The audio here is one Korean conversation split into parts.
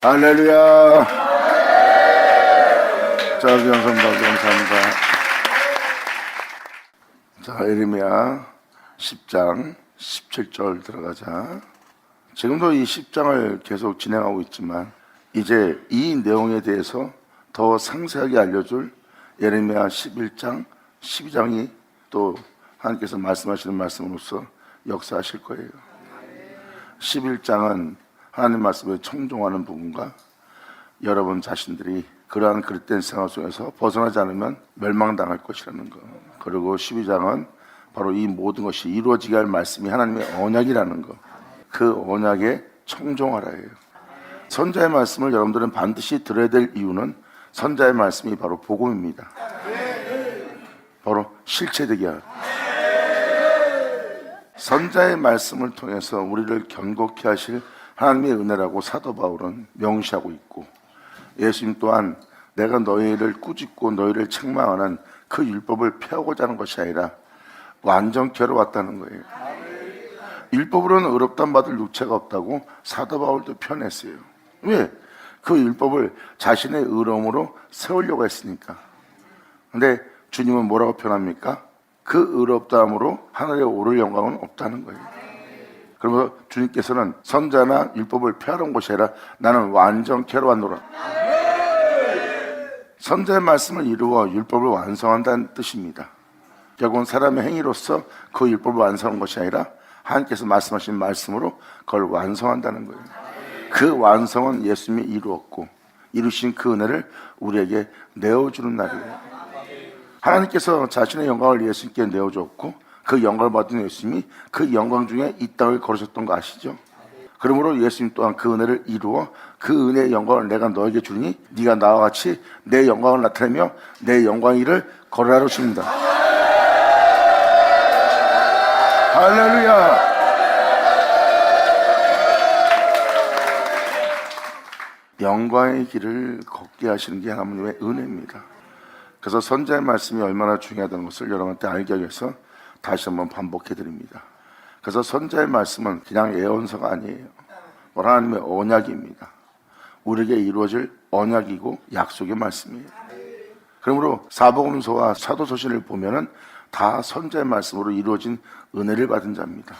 할렐루야. 자, 감사합니다. 자, 예레미야 10장 17절 들어가자. 지금도 이 10장을 계속 진행하고 있지만 이제 이 내용에 대해서 더 상세하게 알려줄 예레미야 11장 12장이 또 하나님께서 말씀하시는 말씀으로서 역사하실 거예요. 11장은 하나님 말씀에 청종하는 부분과 여러분 자신들이 그러한 그릇된 생활 속에서 벗어나지 않으면 멸망당할 것이라는 것, 그리고 12장은 바로 이 모든 것이 이루어지게 할 말씀이 하나님의 언약이라는 것, 그 언약에 청종하라예요. 선자의 말씀을 여러분들은 반드시 들어야 될 이유는 선자의 말씀이 바로 복음입니다. 바로 실체되게 하라. 선자의 말씀을 통해서 우리를 견고케 하실 하나님의 은혜라고 사도 바울은 명시하고 있고, 예수님 또한 내가 너희를 꾸짖고 너희를 책망하는 그 율법을 폐하고자 하는 것이 아니라 완전케로 왔다는 거예요. 율법으로는 의롭단 받을 육체가 없다고 사도 바울도 표현했어요. 왜? 그 율법을 자신의 의로움으로 세우려고 했으니까. 근데 주님은 뭐라고 표현합니까? 그 의롭다함으로 하늘에 오를 영광은 없다는 거예요. 그러면서 주님께서는 선자나 율법을 폐하러 것이 아니라 나는 완전케로 왔노라. 선자의 말씀을 이루어 율법을 완성한다는 뜻입니다. 결국은 사람의 행위로서 그 율법을 완성한 것이 아니라 하나님께서 말씀하신 말씀으로 그걸 완성한다는 거예요. 그 완성은 예수님이 이루었고, 이루신 그 은혜를 우리에게 내어주는 날이에요. 하나님께서 자신의 영광을 예수님께 내어줬고, 그 영광을 받은 예수님이 그 영광 중에 이 땅을 걸으셨던 거 아시죠? 그러므로 예수님 또한 그 은혜를 이루어 그 은혜의 영광을 내가 너에게 주니 네가 나와 같이 내 영광을 나타내며 내 영광의 일을 걸으라 하십니다. 할렐루야. 영광의 길을 걷게 하시는 게 하나님의 은혜입니다. 그래서 선자의 말씀이 얼마나 중요하다는 것을 여러분한테 알게 하기 위해서 다시 한번 반복해 드립니다. 그래서 선자의 말씀은 그냥 예언서가 아니에요. 하나님의 언약입니다. 우리에게 이루어질 언약이고 약속의 말씀이에요. 그러므로 사복음서와 사도서신을 보면은 다 선자의 말씀으로 이루어진 은혜를 받은 자입니다.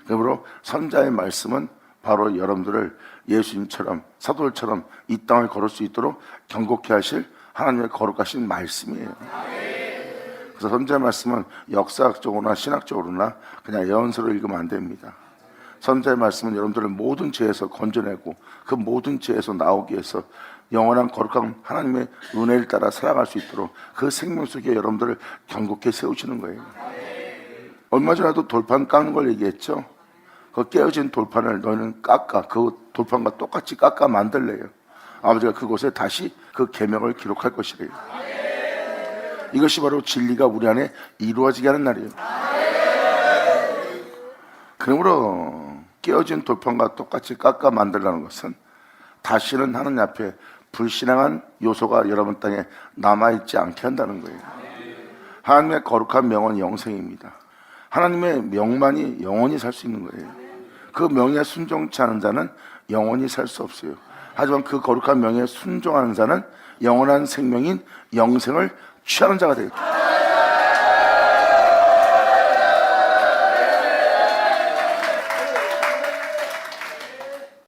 그러므로 선자의 말씀은 바로 여러분들을 예수님처럼 사도들처럼 이 땅을 걸을 수 있도록 견고케 하실 하나님의 거룩하신 말씀이에요. 그래서 선자의 말씀은 역사학적으로나 신학적으로나 그냥 예언서로 읽으면 안 됩니다. 선자의 말씀은 여러분들을 모든 죄에서 건져내고 그 모든 죄에서 나오기 위해서 영원한 거룩한 하나님의 은혜를 따라 살아갈 수 있도록 그 생명 속에 여러분들을 견고케 세우시는 거예요. 얼마 전에도 돌판 깎는 걸 얘기했죠. 그 깨어진 돌판을 너희는 깎아, 그 돌판과 똑같이 깎아 만들래요. 아버지가 그곳에 다시 그 계명을 기록할 것이래요. 이것이 바로 진리가 우리 안에 이루어지게 하는 날이에요. 그러므로 깨어진 돌판과 똑같이 깎아 만들라는 것은 다시는 하나님 앞에 불신앙한 요소가 여러분 땅에 남아있지 않게 한다는 거예요. 하나님의 거룩한 명은 영생입니다. 하나님의 명만이 영원히 살 수 있는 거예요. 그 명에 순종치 않은 자는 영원히 살 수 없어요. 하지만 그 거룩한 명에 순종하는 자는 영원한 생명인 영생을 취하는 자가 되겠죠.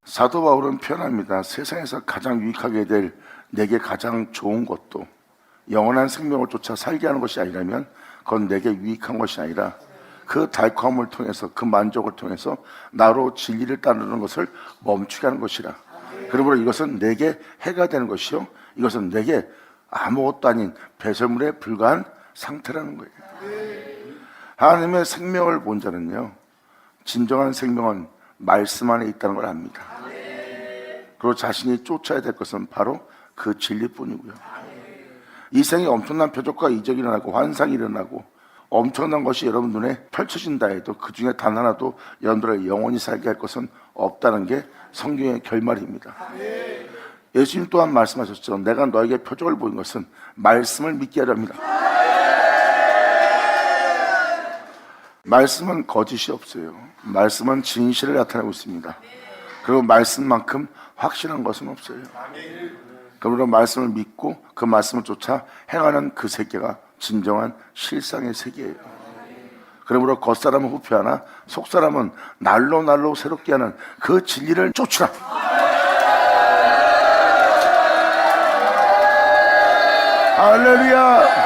사도 바울은 표현합니다. 세상에서 가장 유익하게 될 내게 가장 좋은 것도 영원한 생명을 쫓아 살게 하는 것이 아니라면 그건 내게 유익한 것이 아니라 그 달콤함을 통해서 그 만족을 통해서 나로 진리를 따르는 것을 멈추게 하는 것이라. 그러므로 이것은 내게 해가 되는 것이요, 이것은 내게 아무것도 아닌 배설물에 불과한 상태라는 거예요. 하나님의 생명을 본 자는요, 진정한 생명은 말씀 안에 있다는 걸 압니다. 그리고 자신이 쫓아야 될 것은 바로 그 진리뿐이고요. 이 생에 엄청난 표적과 이적이 일어나고 환상이 일어나고 엄청난 것이 여러분 눈에 펼쳐진다 해도 그 중에 단 하나도 여러분들을 영원히 살게 할 것은 없다는 게 성경의 결말입니다. 예수님 또한 말씀하셨죠. 내가 너에게 표적을 보인 것은 말씀을 믿게 하려 합니다. 말씀은 거짓이 없어요. 말씀은 진실을 나타내고 있습니다. 그리고 말씀만큼 확실한 것은 없어요. 그러므로 말씀을 믿고 그 말씀을 쫓아 행하는 그 세계가 진정한 실상의 세계예요. 그러므로 겉사람은 후피하나 속사람은 날로 날로 새롭게 하는 그 진리를 쫓으라. 할렐루야.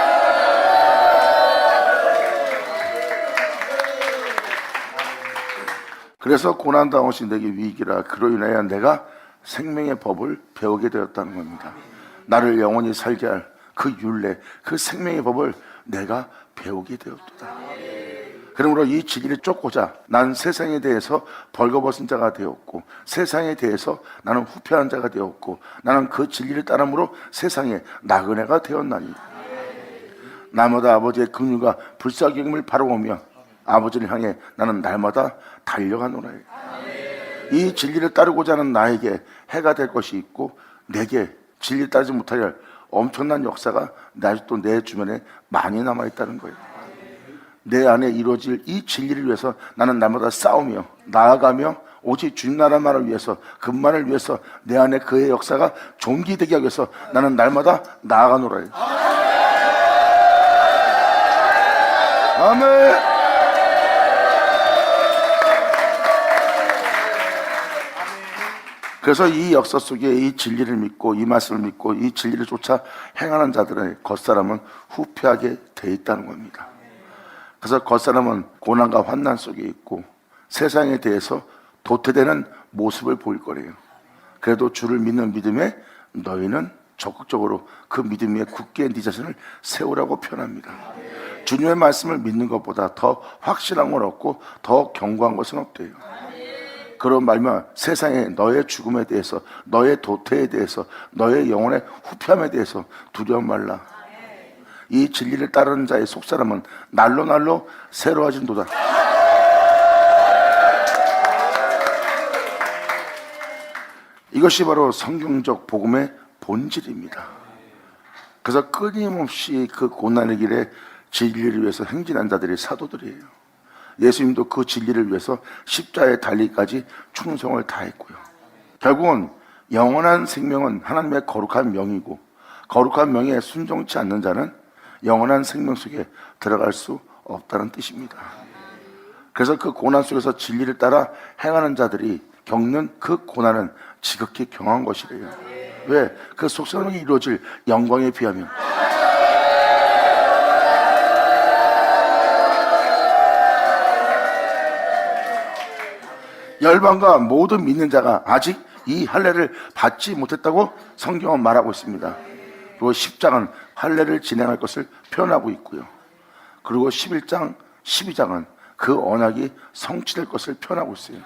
그래서 고난당하신 내게 위기라. 그로 인하여 내가 생명의 법을 배우게 되었다는 겁니다. 나를 영원히 살게 할 그 율례, 그 생명의 법을 내가 배우게 되었다. 그러므로 이 진리를 쫓고자 난 세상에 대해서 벌거벗은 자가 되었고, 세상에 대해서 나는 후패한 자가 되었고, 나는 그 진리를 따름으로 세상에 나그네가 되었나니, 날마다 아버지의 긍휼과 불쌍히 바라보며 아버지를 향해 나는 날마다 달려가노라. 이 진리를 따르고자 하는 나에게 해가 될 것이 있고, 내게 진리를 따르지 못하여 엄청난 역사가 아직도 내 주변에 많이 남아있다는 거예요. 내 안에 이루어질 이 진리를 위해서 나는 날마다 싸우며 나아가며 오직 주님 나라만을 위해서, 그만을 위해서 내 안에 그의 역사가 존귀되게 하기 위해서 나는 날마다 나아가노라. 아멘. 그래서 이 역사 속에 이 진리를 믿고 이 말씀을 믿고 이 진리를 쫓아 행하는 자들의 겉사람은 후패하게 돼 있다는 겁니다. 그래서 겉사람은 고난과 환난 속에 있고 세상에 대해서 도태되는 모습을 보일 거래요. 그래도 주를 믿는 믿음에 너희는 적극적으로 그 믿음 위에 굳게 네 자신을 세우라고 표현합니다. 주님의 말씀을 믿는 것보다 더 확실한 건 없고 더 견고한 것은 없대요. 그런 말면 세상에 너의 죽음에 대해서, 너의 도태에 대해서, 너의 영혼의 후패함에 대해서 두려워 말라. 이 진리를 따르는 자의 속사람은 날로 날로 새로워진도다. 이것이 바로 성경적 복음의 본질입니다. 그래서 끊임없이 그 고난의 길에 진리를 위해서 행진한 자들이 사도들이에요. 예수님도 그 진리를 위해서 십자가에 달리기까지 충성을 다했고요. 결국은 영원한 생명은 하나님의 거룩한 명이고, 거룩한 명에 순종치 않는 자는 영원한 생명 속에 들어갈 수 없다는 뜻입니다. 그래서 그 고난 속에서 진리를 따라 행하는 자들이 겪는 그 고난은 지극히 경한 것이래요. 왜? 그 속사람에게 이루어질 영광에 비하면. 열방과 모든 믿는 자가 아직 이 할례를 받지 못했다고 성경은 말하고 있습니다. 그리고 10장은 할례를 진행할 것을 표현하고 있고요. 그리고 11장, 12장은 그 언약이 성취될 것을 표현하고 있어요.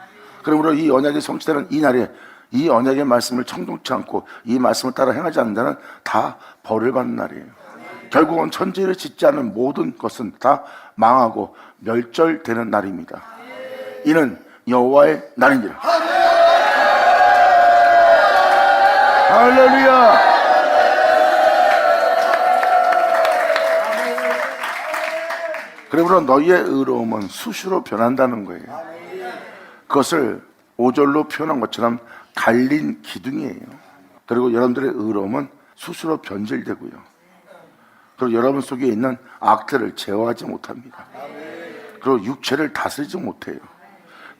그러므로 이 언약이 성취되는 이 날에 이 언약의 말씀을 청종치 않고 이 말씀을 따라 행하지 않는 자는 다 벌을 받는 날이에요. 결국은 천지를 짓지 않은 모든 것은 다 망하고 멸절되는 날입니다. 이는 여호와의 날이니라. 할렐루야. 그러므로 너희의 의로움은 수시로 변한다는 거예요. 그것을 5절로 표현한 것처럼 갈린 기둥이에요. 그리고 여러분들의 의로움은 수시로 변질되고요. 그리고 여러분 속에 있는 악들을 제어하지 못합니다. 그리고 육체를 다스리지 못해요.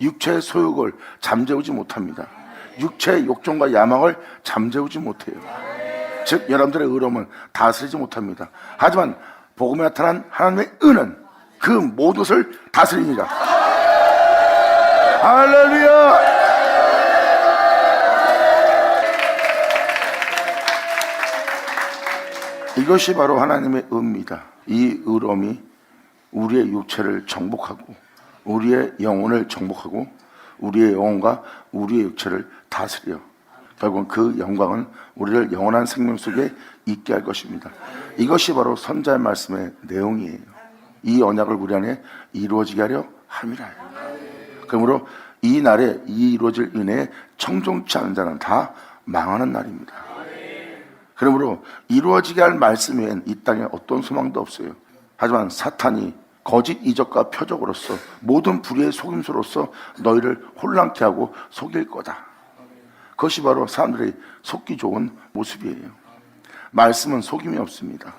육체의 소욕을 잠재우지 못합니다. 육체의 욕정과 야망을 잠재우지 못해요. 즉 여러분들의 의로움은 다스리지 못합니다. 하지만 복음에 나타난 하나님의 은은 그 모든 것을 다스리니라. 할렐루야. 이것이 바로 하나님의 은입니다. 이 의로움이 우리의 육체를 정복하고 우리의 영혼을 정복하고 우리의 영혼과 우리의 육체를 다스려 결국은 그 영광은 우리를 영원한 생명 속에 있게 할 것입니다. 이것이 바로 선자의 말씀의 내용이에요. 이 언약을 우리 안에 이루어지게 하려 함이라. 그러므로 이 날에 이 이루어질 은혜에 청종치 않은 자는 다 망하는 날입니다. 그러므로 이루어지게 할 말씀 외엔 이 땅에 어떤 소망도 없어요. 하지만 사탄이 거짓 이적과 표적으로서 모든 불의의 속임수로서 너희를 혼란케 하고 속일 거다. 그것이 바로 사람들이 속기 좋은 모습이에요. 말씀은 속임이 없습니다.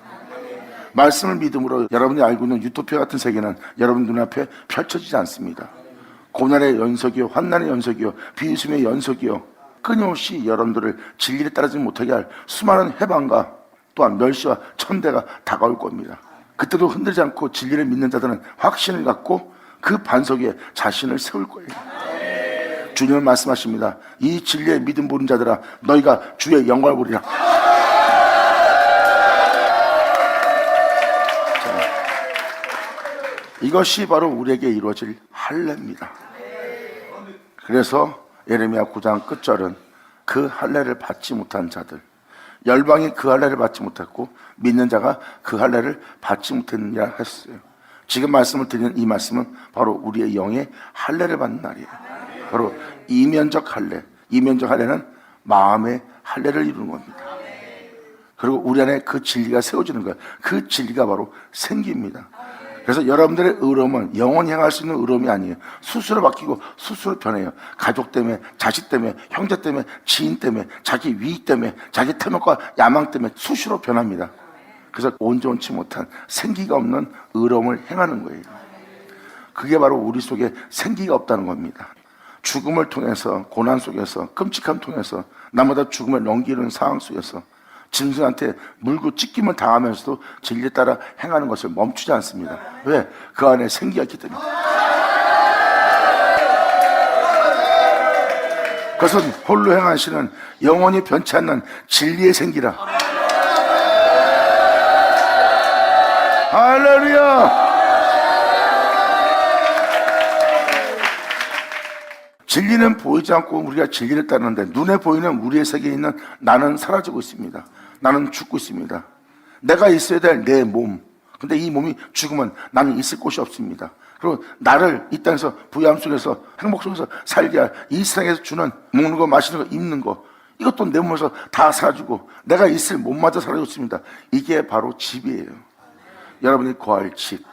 말씀을 믿음으로 여러분이 알고 있는 유토피아 같은 세계는 여러분 눈앞에 펼쳐지지 않습니다. 고난의 연속이요, 환난의 연속이요, 비웃음의 연속이요, 끊임없이 여러분들을 진리에 따르지 못하게 할 수많은 해방과 또한 멸시와 천대가 다가올 겁니다. 그때도 흔들지 않고 진리를 믿는 자들은 확신을 갖고 그 반석 위에 자신을 세울 거예요. 주님은 말씀하십니다. 이 진리에 믿음 보는 자들아, 너희가 주의 영광을 보리라. 이것이 바로 우리에게 이루어질 할례입니다. 그래서 예레미야 9장 끝절은 그 할례를 받지 못한 자들, 열방이 그 할례를 받지 못했고 믿는 자가 그 할례를 받지 못했느냐 했어요. 지금 말씀을 드리는 이 말씀은 바로 우리의 영의 할례를 받는 날이에요. 바로 이면적 할례. 이면적 할례는 마음의 할례를 이루는 겁니다. 그리고 우리 안에 그 진리가 세워지는 거예요. 그 진리가 바로 생기입니다. 그래서 여러분들의 의로움은 영원히 행할 수 있는 의로움이 아니에요. 스스로 바뀌고 스스로 변해요. 가족 때문에, 자식 때문에, 형제 때문에, 지인 때문에, 자기 위익 때문에, 자기 탐욕과 야망 때문에 수시로 변합니다. 그래서 온전치 못한 생기가 없는 의로움을 행하는 거예요. 그게 바로 우리 속에 생기가 없다는 겁니다. 죽음을 통해서, 고난 속에서, 끔찍함 통해서, 나보다 죽음을 넘기는 상황 속에서 짐승한테 물고 찢김을 당하면서도 진리에 따라 행하는 것을 멈추지 않습니다. 왜? 그 안에 생기가 있기 때문에. 그것은 홀로 행하시는 영원히 변치 않는 진리의 생기라. 할렐루야! 진리는 보이지 않고 우리가 진리를 따르는데 눈에 보이는 우리의 세계에 있는 나는 사라지고 있습니다. 나는 죽고 있습니다. 내가 있어야 될 내 몸. 근데 이 몸이 죽으면 나는 있을 곳이 없습니다. 그리고 나를 이 땅에서 부유함 속에서 행복 속에서 살게 할 이 세상에서 주는 먹는 거, 마시는 거, 입는 거, 이것도 내 몸에서 다 사라지고 내가 있을 몸마저 사라지고 있습니다. 이게 바로 집이에요. 여러분이 거할 집.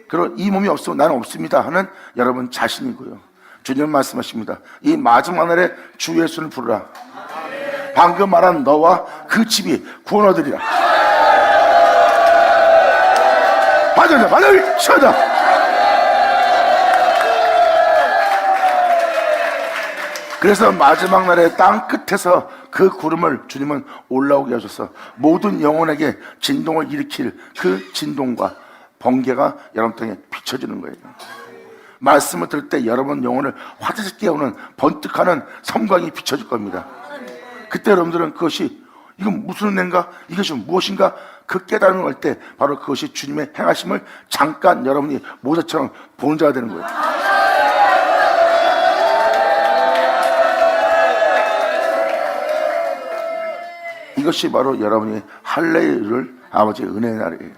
그리고 이 몸이 없으면 나는 없습니다 하는 여러분 자신이고요. 주님 말씀하십니다. 이 마지막 날에 주 예수를 부르라. 방금 말한 너와 그 집이 구원 얻으리라. 받으라, 받으라, 쳐다. 그래서 마지막 날에 땅 끝에서 그 구름을 주님은 올라오게 하셔서 모든 영혼에게 진동을 일으킬 그 진동과 번개가 여러분 땅에 비춰지는 거예요. 말씀을 들을 때 여러분 영혼을 화들짝 깨우는 번뜩하는 섬광이 비춰질 겁니다. 그때 여러분들은 그것이 이건 무슨 은혜인가? 이것이 무엇인가? 그 깨달음을 할 때 바로 그것이 주님의 행하심을 잠깐 여러분이 모자처럼 보는 자가 되는 거예요. 이것이 바로 여러분이 할례를 아버지의 은혜의 날이에요.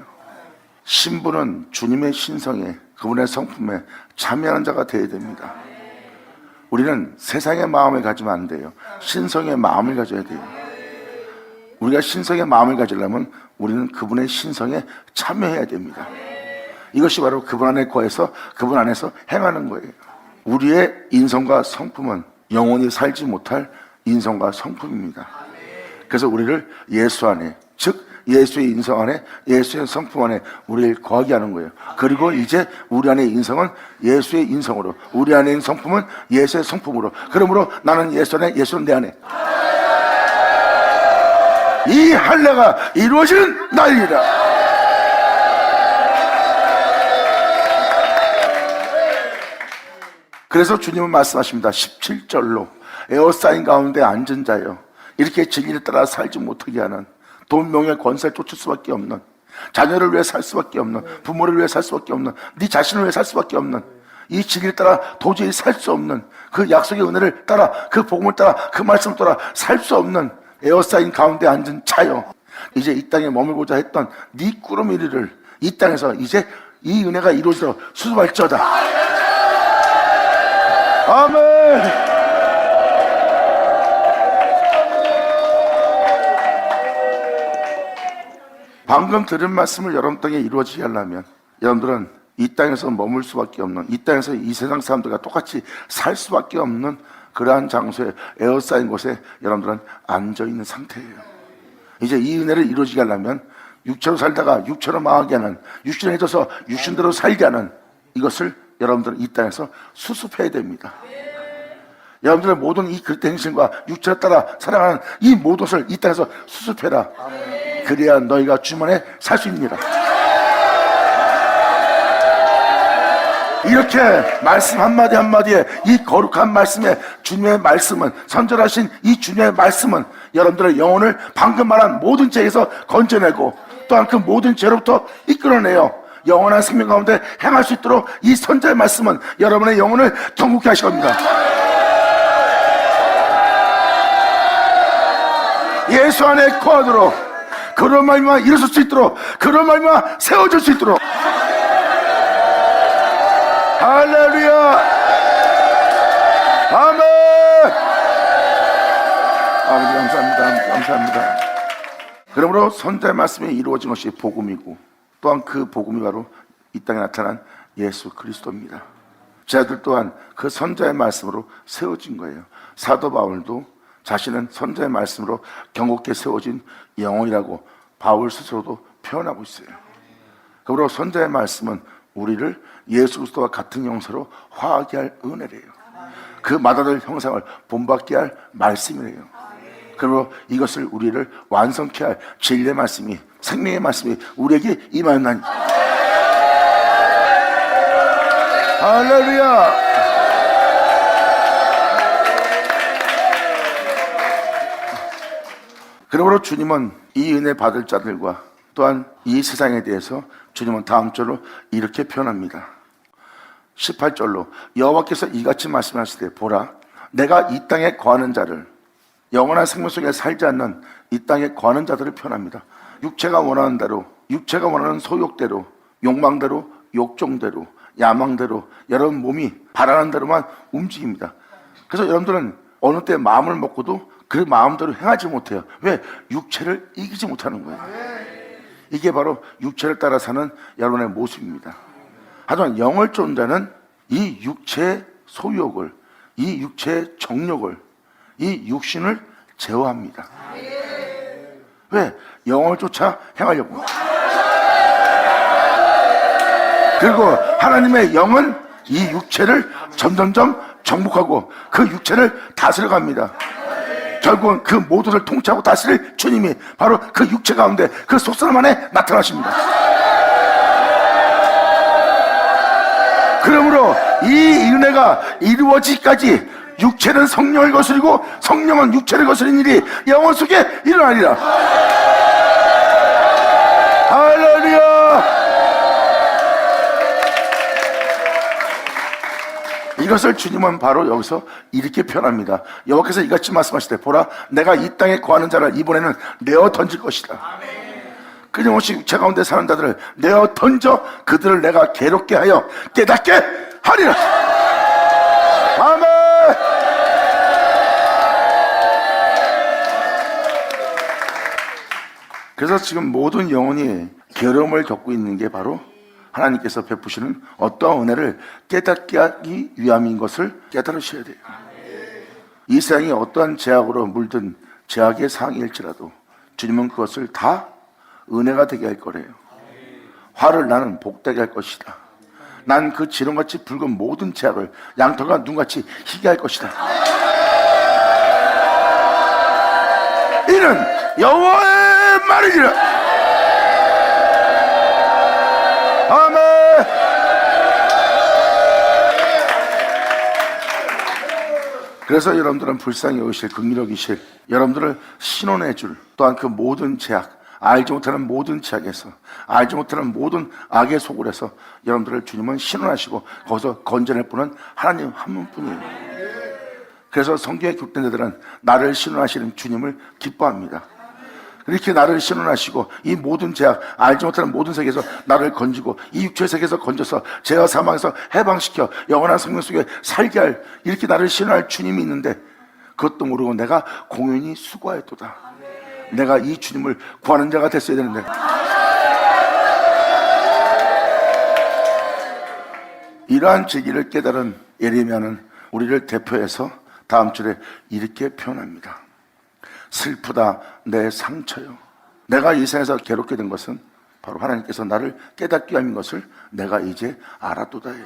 신부는 주님의 신성에 그분의 성품에 참여하는 자가 되어야 됩니다. 우리는 세상의 마음을 가지면 안 돼요. 신성의 마음을 가져야 돼요. 우리가 신성의 마음을 가지려면 우리는 그분의 신성에 참여해야 됩니다. 이것이 바로 그분 안에 거해서 그분 안에서 행하는 거예요. 우리의 인성과 성품은 영원히 살지 못할 인성과 성품입니다. 그래서 우리를 예수 안에, 즉 예수의 인성 안에, 예수의 성품 안에 우리를 거하게 하는 거예요. 그리고 이제 우리 안의 인성은 예수의 인성으로, 우리 안에 있는 성품은 예수의 성품으로. 그러므로 나는 예수 안에, 예수는 내 안에. 이 할례가 이루어지는 날이라. 그래서 주님은 말씀하십니다. 17절로 에어사인 가운데 앉은 자여, 이렇게 진리를 따라 살지 못하게 하는, 돈, 명예, 권세를 쫓을 수밖에 없는, 자녀를 위해 살 수밖에 없는, 부모를 위해 살 수밖에 없는, 네 자신을 위해 살 수밖에 없는, 이 진리를 따라 도저히 살 수 없는, 그 약속의 은혜를 따라, 그 복음을 따라, 그 말씀을 따라 살 수 없는 에어사인 가운데 앉은 자여, 이제 이 땅에 머물고자 했던 네 꾸러미를 이 땅에서 이제 이 은혜가 이루어지도록 수습할지어다. 아멘. 방금 들은 말씀을 여러분 땅에 이루어지게 하려면 여러분들은 이 땅에서 머물 수밖에 없는, 이 땅에서 이 세상 사람들과 똑같이 살 수밖에 없는 그러한 장소에 에어싸인 곳에 여러분들은 앉아있는 상태예요. 이제 이 은혜를 이루어지게 하려면 육체로 살다가 육체로 망하게 하는, 육신에 져서 육신대로 살게 하는 이것을 여러분들은 이 땅에서 수습해야 됩니다. 여러분들의 모든 이 그릇된 행실과 육체를 따라 살아가는 이 모든 것을 이 땅에서 수습해라. 그래야 너희가 주만에 살 수 있느니라. 이렇게 말씀 한마디 한마디에 이 거룩한 말씀에 주님의 말씀은, 선절하신 이 주님의 말씀은 여러분들의 영혼을 방금 말한 모든 죄에서 건져내고 또한 그 모든 죄로부터 이끌어내요 영원한 생명 가운데 행할 수 있도록 이 선자의 말씀은 여러분의 영혼을 통곡케 하실 겁니다. 예수 안에 거하도록, 그런 말만 일어설 수 있도록, 그런 말만 세워질 수 있도록. 할렐루야. 아멘. 아버지 감사합니다. 감사합니다. 그러므로 선자의 말씀이 이루어진 것이 복음이고 또한 그 복음이 바로 이 땅에 나타난 예수 그리스도입니다. 제자들 또한 그 선자의 말씀으로 세워진 거예요. 사도 바울도 자신은 선자의 말씀으로 경고케 세워진 영혼이라고 바울 스스로도 표현하고 있어요. 그러므로 선자의 말씀은 우리를 예수 그리스도와 같은 형상으로 화하게 할 은혜래요. 그 마다될 형상을 본받게 할 말씀이래요. 그러므로 이것을 우리를 완성케 할 진리의 말씀이, 생명의 말씀이 우리에게 임하였나니. 할렐루야. 그러므로 주님은 이 은혜 받을 자들과 또한 이 세상에 대해서 주님은 다음 절로 이렇게 표현합니다. 18절로 여호와께서 이같이 말씀하시되 보라 내가 이 땅에 거하는 자를, 영원한 생명 속에 살지 않는 이 땅에 거하는 자들을 표현합니다. 육체가 원하는 대로, 육체가 원하는 소욕대로, 욕망대로, 욕정대로, 야망대로 여러분 몸이 바라는 대로만 움직입니다. 그래서 여러분들은 어느 때 마음을 먹고도 그 마음대로 행하지 못해요. 왜? 육체를 이기지 못하는 거예요. 이게 바로 육체를 따라 사는 여러분의 모습입니다. 하지만 영을 쫓는 자는 이 육체의 소욕을, 이 육체의 정욕을, 이 육신을 제어합니다. 왜? 영을 쫓아 행하려고. 그리고 하나님의 영은 이 육체를 점점점 정복하고 그 육체를 다스려갑니다. 결국은 그 모든 것을 통치하고 다스릴 주님이 바로 그 육체 가운데 그 속사람 안에 나타나십니다. 그러므로 이 은혜가 이루어지기까지 육체는 성령을 거스리고 성령은 육체를 거스리는 일이 영혼 속에 일어나리라. 할렐루야. 이것을 주님은 바로 여기서 이렇게 표현합니다. 여호와께서 이같이 말씀하시되 보라 내가 이 땅에 거하는 자를 이번에는 내어 던질 것이다. 끊임없이 육체 가운데 사는 자들을 내어 던져 그들을 내가 괴롭게 하여 깨닫게 하리라. 아멘. 그래서 지금 모든 영혼이 괴로움을 겪고 있는 게 바로 하나님께서 베푸시는 어떠한 은혜를 깨닫게 하기 위함인 것을 깨달으셔야 돼요. 이 세상이 어떠한 제약으로 물든 제약의 상황일지라도 주님은 그것을 다 은혜가 되게 할 거래요. 화를 나는 복되게 할 것이다. 난 그 지렁같이 붉은 모든 제약을 양털과 눈같이 희게 할 것이다. 이는 여호와의 말이니라. 아멘. 그래서 여러분들은 불쌍히 여기실, 긍휼히 여기실 여러분들을 신원해줄 또한 그 모든 제약, 알지 못하는 모든 제약에서, 알지 못하는 모든 악의 속을에서 여러분들을 주님은 신원하시고 거기서 건져낼 분은 하나님 한 분뿐이에요. 그래서 성경에 기록된 자들은 나를 신원하시는 주님을 기뻐합니다. 이렇게 나를 신원하시고 이 모든 제약, 알지 못하는 모든 세계에서 나를 건지고 이 육체 세계에서 건져서 죄와 사망에서 해방시켜 영원한 생명 속에 살게 할, 이렇게 나를 신원할 주님이 있는데 그것도 모르고 내가 공연히 수고하였도다. 내가 이 주님을 구하는 자가 됐어야 되는데. 이러한 진리를 깨달은 예레미야는 우리를 대표해서 다음 절에 이렇게 표현합니다. 슬프다 내 상처요. 내가 이 세상에서 괴롭게 된 것은 바로 하나님께서 나를 깨닫게 하는 것을 내가 이제 알았도다예요.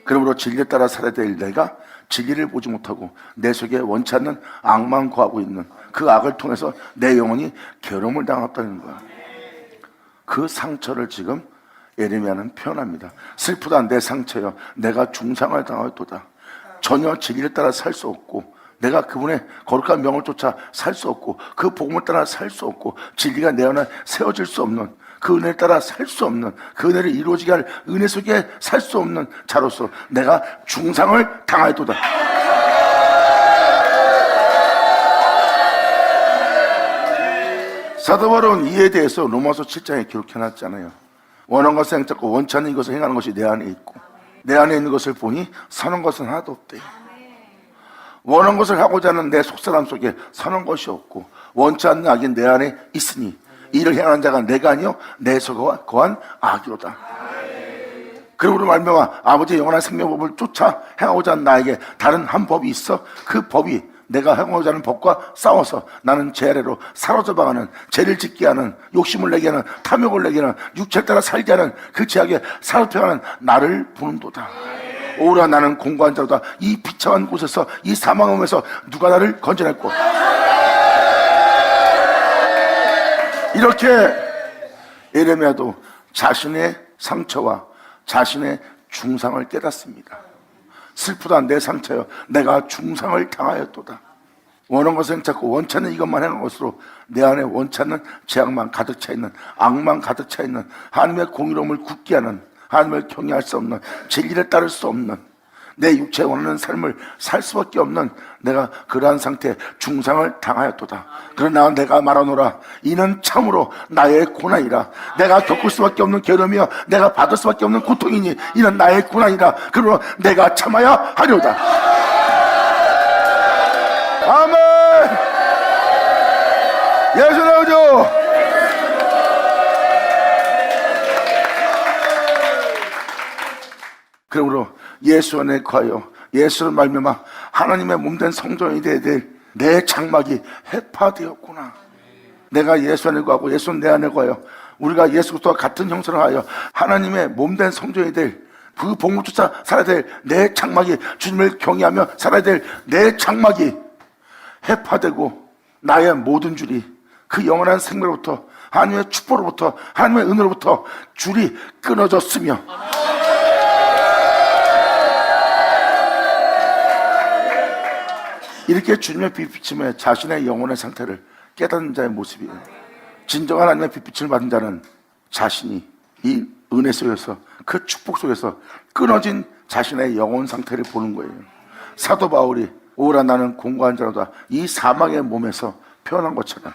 그러므로 진리에 따라 살아야 될 내가 진리를 보지 못하고 내 속에 원치 않는 악만 구하고 있는 그 악을 통해서 내 영혼이 괴로움을 당했다는 거야. 그 상처를 지금 예레미야는 표현합니다. 슬프다 내 상처여, 내가 중상을 당하였도다. 전혀 진리를 따라 살 수 없고, 내가 그분의 거룩한 명을 쫓아 살 수 없고, 그 복음을 따라 살 수 없고, 진리가 내 안에 세워질 수 없는, 그 은혜를 따라 살 수 없는, 그 은혜를 이루어지게 할 은혜 속에 살 수 없는 자로서 내가 중상을 당하였도다. 사도 바울은 이에 대해서 로마서 7장에 기록해놨잖아요. 원하는 것을 행하고 원치 않는 이것을 행하는 것이 내 안에 있고, 내 안에 있는 것을 보니 선한 것은 하나도 없대요. 원하는 것을 하고자 하는 내 속사람 속에 선한 것이 없고, 원치 않는 악이 내 안에 있으니 이를 행하는 자가 내가 아니요 내 속에 거한 악이로다. 그러므로 말미암아 아버지의 영원한 생명법을 쫓아 행하고자 하는 나에게 다른 한 법이 있어, 그 법이 내가 행하고자 하는 법과 싸워서 나는 제 아래로 사로잡아가는, 죄를 짓게 하는, 욕심을 내게 하는, 탐욕을 내게 하는, 육체를 따라 살게 하는 그 죄악에 사로잡혀가는 나를 부는도다. 오라 나는 공고한 자로다. 이 비참한 곳에서, 이 사망함에서 누가 나를 건져냈고. 이렇게 예레미야도 자신의 상처와 자신의 중상을 깨닫습니다. 슬프다 내 상처여, 내가 중상을 당하였도다. 원하는 것을 행찮고 원치 않는 이것만 행한 것으로 내 안에 원치 않는 죄악만 가득 차 있는, 악만 가득 차 있는, 하나님의 공의로움을 굳게 하는, 하나님을 경외할 수 없는, 진리를 따를 수 없는, 내 육체에 원하는 삶을 살 수밖에 없는 내가 그러한 상태에 중상을 당하였도다. 그러나 내가 말하노라, 이는 참으로 나의 고난이라. 내가 겪을 수밖에 없는 괴로움이여 내가 받을 수밖에 없는 고통이니 이는 나의 고난이라. 그러므로 내가 참아야 하려다. 아멘. 예수 나오죠. 그러므로 예수 안에 거하여 예수를 말미암아 하나님의 몸된 성전이 되어야 될 내 장막이 해파되었구나. 내가 예수 안에 거하고 예수는 내 안에 거하여 우리가 예수 그리스도와 같은 형상을 하여 하나님의 몸된 성전이 될 그 복음조차 살아야 될 내 장막이, 주님을 경외하며 살아야 될 내 장막이 해파되고 나의 모든 줄이 그 영원한 생명으로부터, 하나님의 축복으로부터, 하나님의 은혜로부터 줄이 끊어졌으며, 이렇게 주님의 빛비침에 자신의 영혼의 상태를 깨닫는 자의 모습이에요. 진정한 하나님의 빛빛을 받은 자는 자신이 이 은혜 속에서, 그 축복 속에서 끊어진 자신의 영혼 상태를 보는 거예요. 사도 바울이 오라 나는 공고한 자로다, 이 사망의 몸에서 표현한 것처럼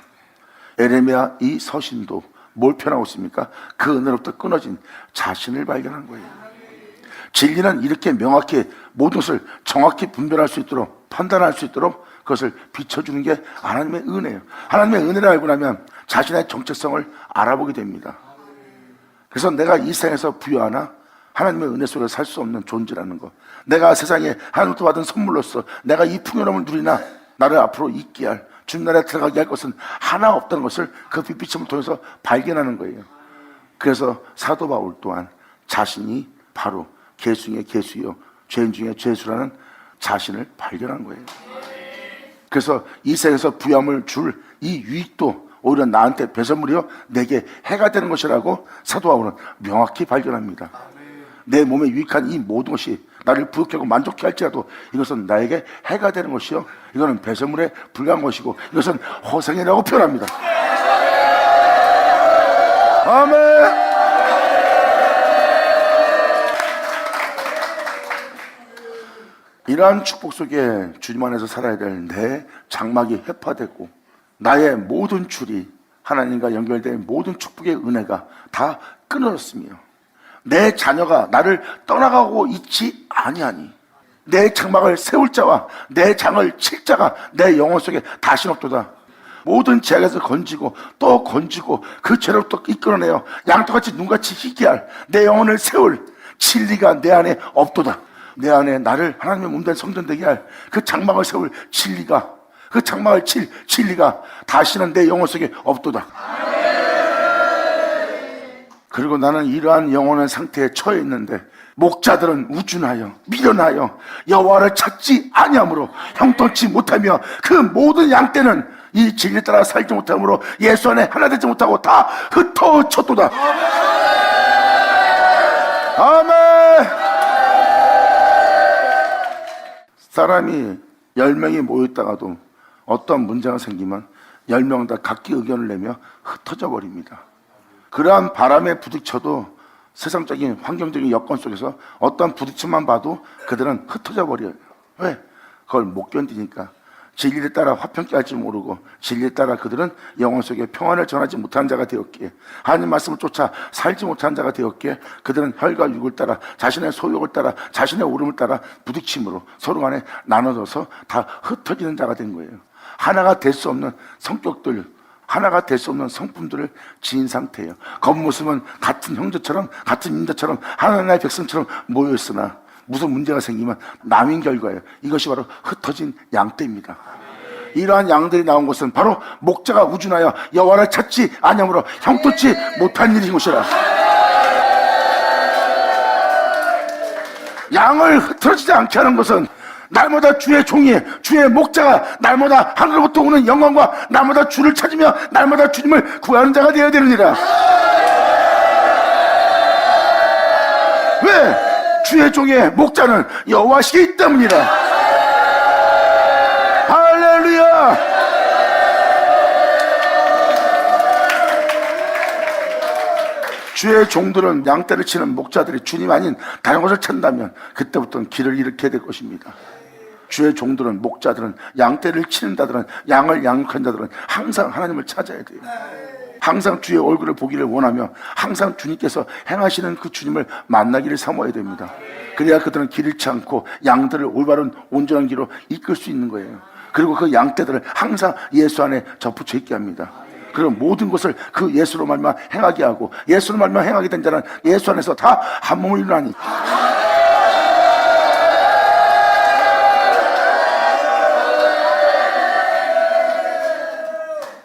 예레미야 이 서신도 뭘 표현하고 있습니까? 그 은혜로부터 끊어진 자신을 발견한 거예요. 진리는 이렇게 명확히 모든 것을 정확히 분별할 수 있도록, 판단할 수 있도록 그것을 비춰주는 게 하나님의 은혜예요. 하나님의 은혜를 알고 나면 자신의 정체성을 알아보게 됩니다. 그래서 내가 이 세상에서 부여하나 하나님의 은혜 속에 살 수 없는 존재라는 것, 내가 세상에 하나님부터 받은 선물로서 내가 이 풍요로움을 누리나 나를 앞으로 있게 할, 주님 나라에 들어가게 할 것은 하나 없다는 것을 그 빛비침을 통해서 발견하는 거예요. 그래서 사도 바울 또한 자신이 바로 개수 중에 개수요 죄인 중에 죄수라는 자신을 발견한 거예요. 그래서 이 세상에서 부여함을 줄 이 유익도 오히려 나한테 배설물이요 내게 해가 되는 것이라고 사도 바울은 명확히 발견합니다. 내 몸에 유익한 이 모든 것이 나를 부욕하고 만족해 할지라도 이것은 나에게 해가 되는 것이요, 이거는 배설물에 불과한 것이고 이것은 허생이라고 표현합니다. 아멘. 이러한 축복 속에 주님 안에서 살아야 될 내 장막이 해파되고 나의 모든 줄이 하나님과 연결된 모든 축복의 은혜가 다 끊어졌으며 내 자녀가 나를 떠나가고 있지 아니하니 내 장막을 세울 자와 내 장을 칠 자가 내 영혼 속에 다시 없도다. 모든 죄악에서 건지고 또 건지고 그 죄로부터 이끌어내어 양떡같이 눈같이 희게 할 내 영혼을 세울 진리가 내 안에 없도다. 내 안에 나를 하나님의 몸된 성전 되게 할 그 장막을 세울 진리가, 그 장막을 칠 진리가 다시는 내 영혼 속에 없도다. 그리고 나는 이러한 영혼의 상태에 처해 있는데 목자들은 우준하여 미련하여 여호와를 찾지 아니하므로 형통치 못하며 그 모든 양떼는 이 진리에 따라 살지 못하므로 예수 안에 하나 되지 못하고 다 흩어졌도다. 아멘. 사람이 10명이 모였다가도 어떤 문제가 생기면 10명 다 각기 의견을 내며 흩어져 버립니다. 그러한 바람에 부딪혀도 세상적인 환경적인 여건 속에서 어떤 부딪힘만 봐도 그들은 흩어져 버려요. 왜? 그걸 못 견디니까. 진리에 따라 화평케 할지 모르고 진리에 따라 그들은 영혼 속에 평안을 전하지 못한 자가 되었기에, 하나님 말씀을 쫓아 살지 못한 자가 되었기에 그들은 혈과 육을 따라 자신의 소욕을 따라 자신의 오름을 따라 부딪힘으로 서로 간에 나눠져서 다 흩어지는 자가 된 거예요. 하나가 될 수 없는 성격들, 하나가 될 수 없는 성품들을 지닌 상태예요. 겉모습은 같은 형제처럼 같은 인자처럼 하나님의 백성처럼 모여있으나 무슨 문제가 생기면 남인 결과예요. 이것이 바로 흩어진 양떼입니다. 이러한 양들이 나온 것은 바로 목자가 우준하여 여호와를 찾지 아니하므로 형통치 못한 일인 것이라. 양을 흩어지지 않게 하는 것은 날마다 주의 종이, 주의 목자가 날마다 하늘로부터 오는 영광과 날마다 주를 찾으며 날마다 주님을 구하는 자가 되어야 되느니라. 왜? 주의 종의 목자는 여호와시기 때문이라. 할렐루야. 주의 종들은, 양떼를 치는 목자들이 주님 아닌 다른 것을 찾는다면 그때부터는 길을 잃게 될 것입니다. 주의 종들은, 목자들은, 양떼를 치는 자들은, 양을 양육한 자들은 항상 하나님을 찾아야 돼요. 항상 주의 얼굴을 보기를 원하며 항상 주님께서 행하시는 그 주님을 만나기를 사모해야 됩니다. 그래야 그들은 길 잃지 않고 양들을 올바른 온전한 길로 이끌 수 있는 거예요. 그리고 그 양떼들을 항상 예수 안에 접붙여 있게 합니다. 그리고 모든 것을 그 예수로 말미암아 행하게 하고, 예수로 말미암아 행하게 된 자는 예수 안에서 다 한 몸을 이루나니.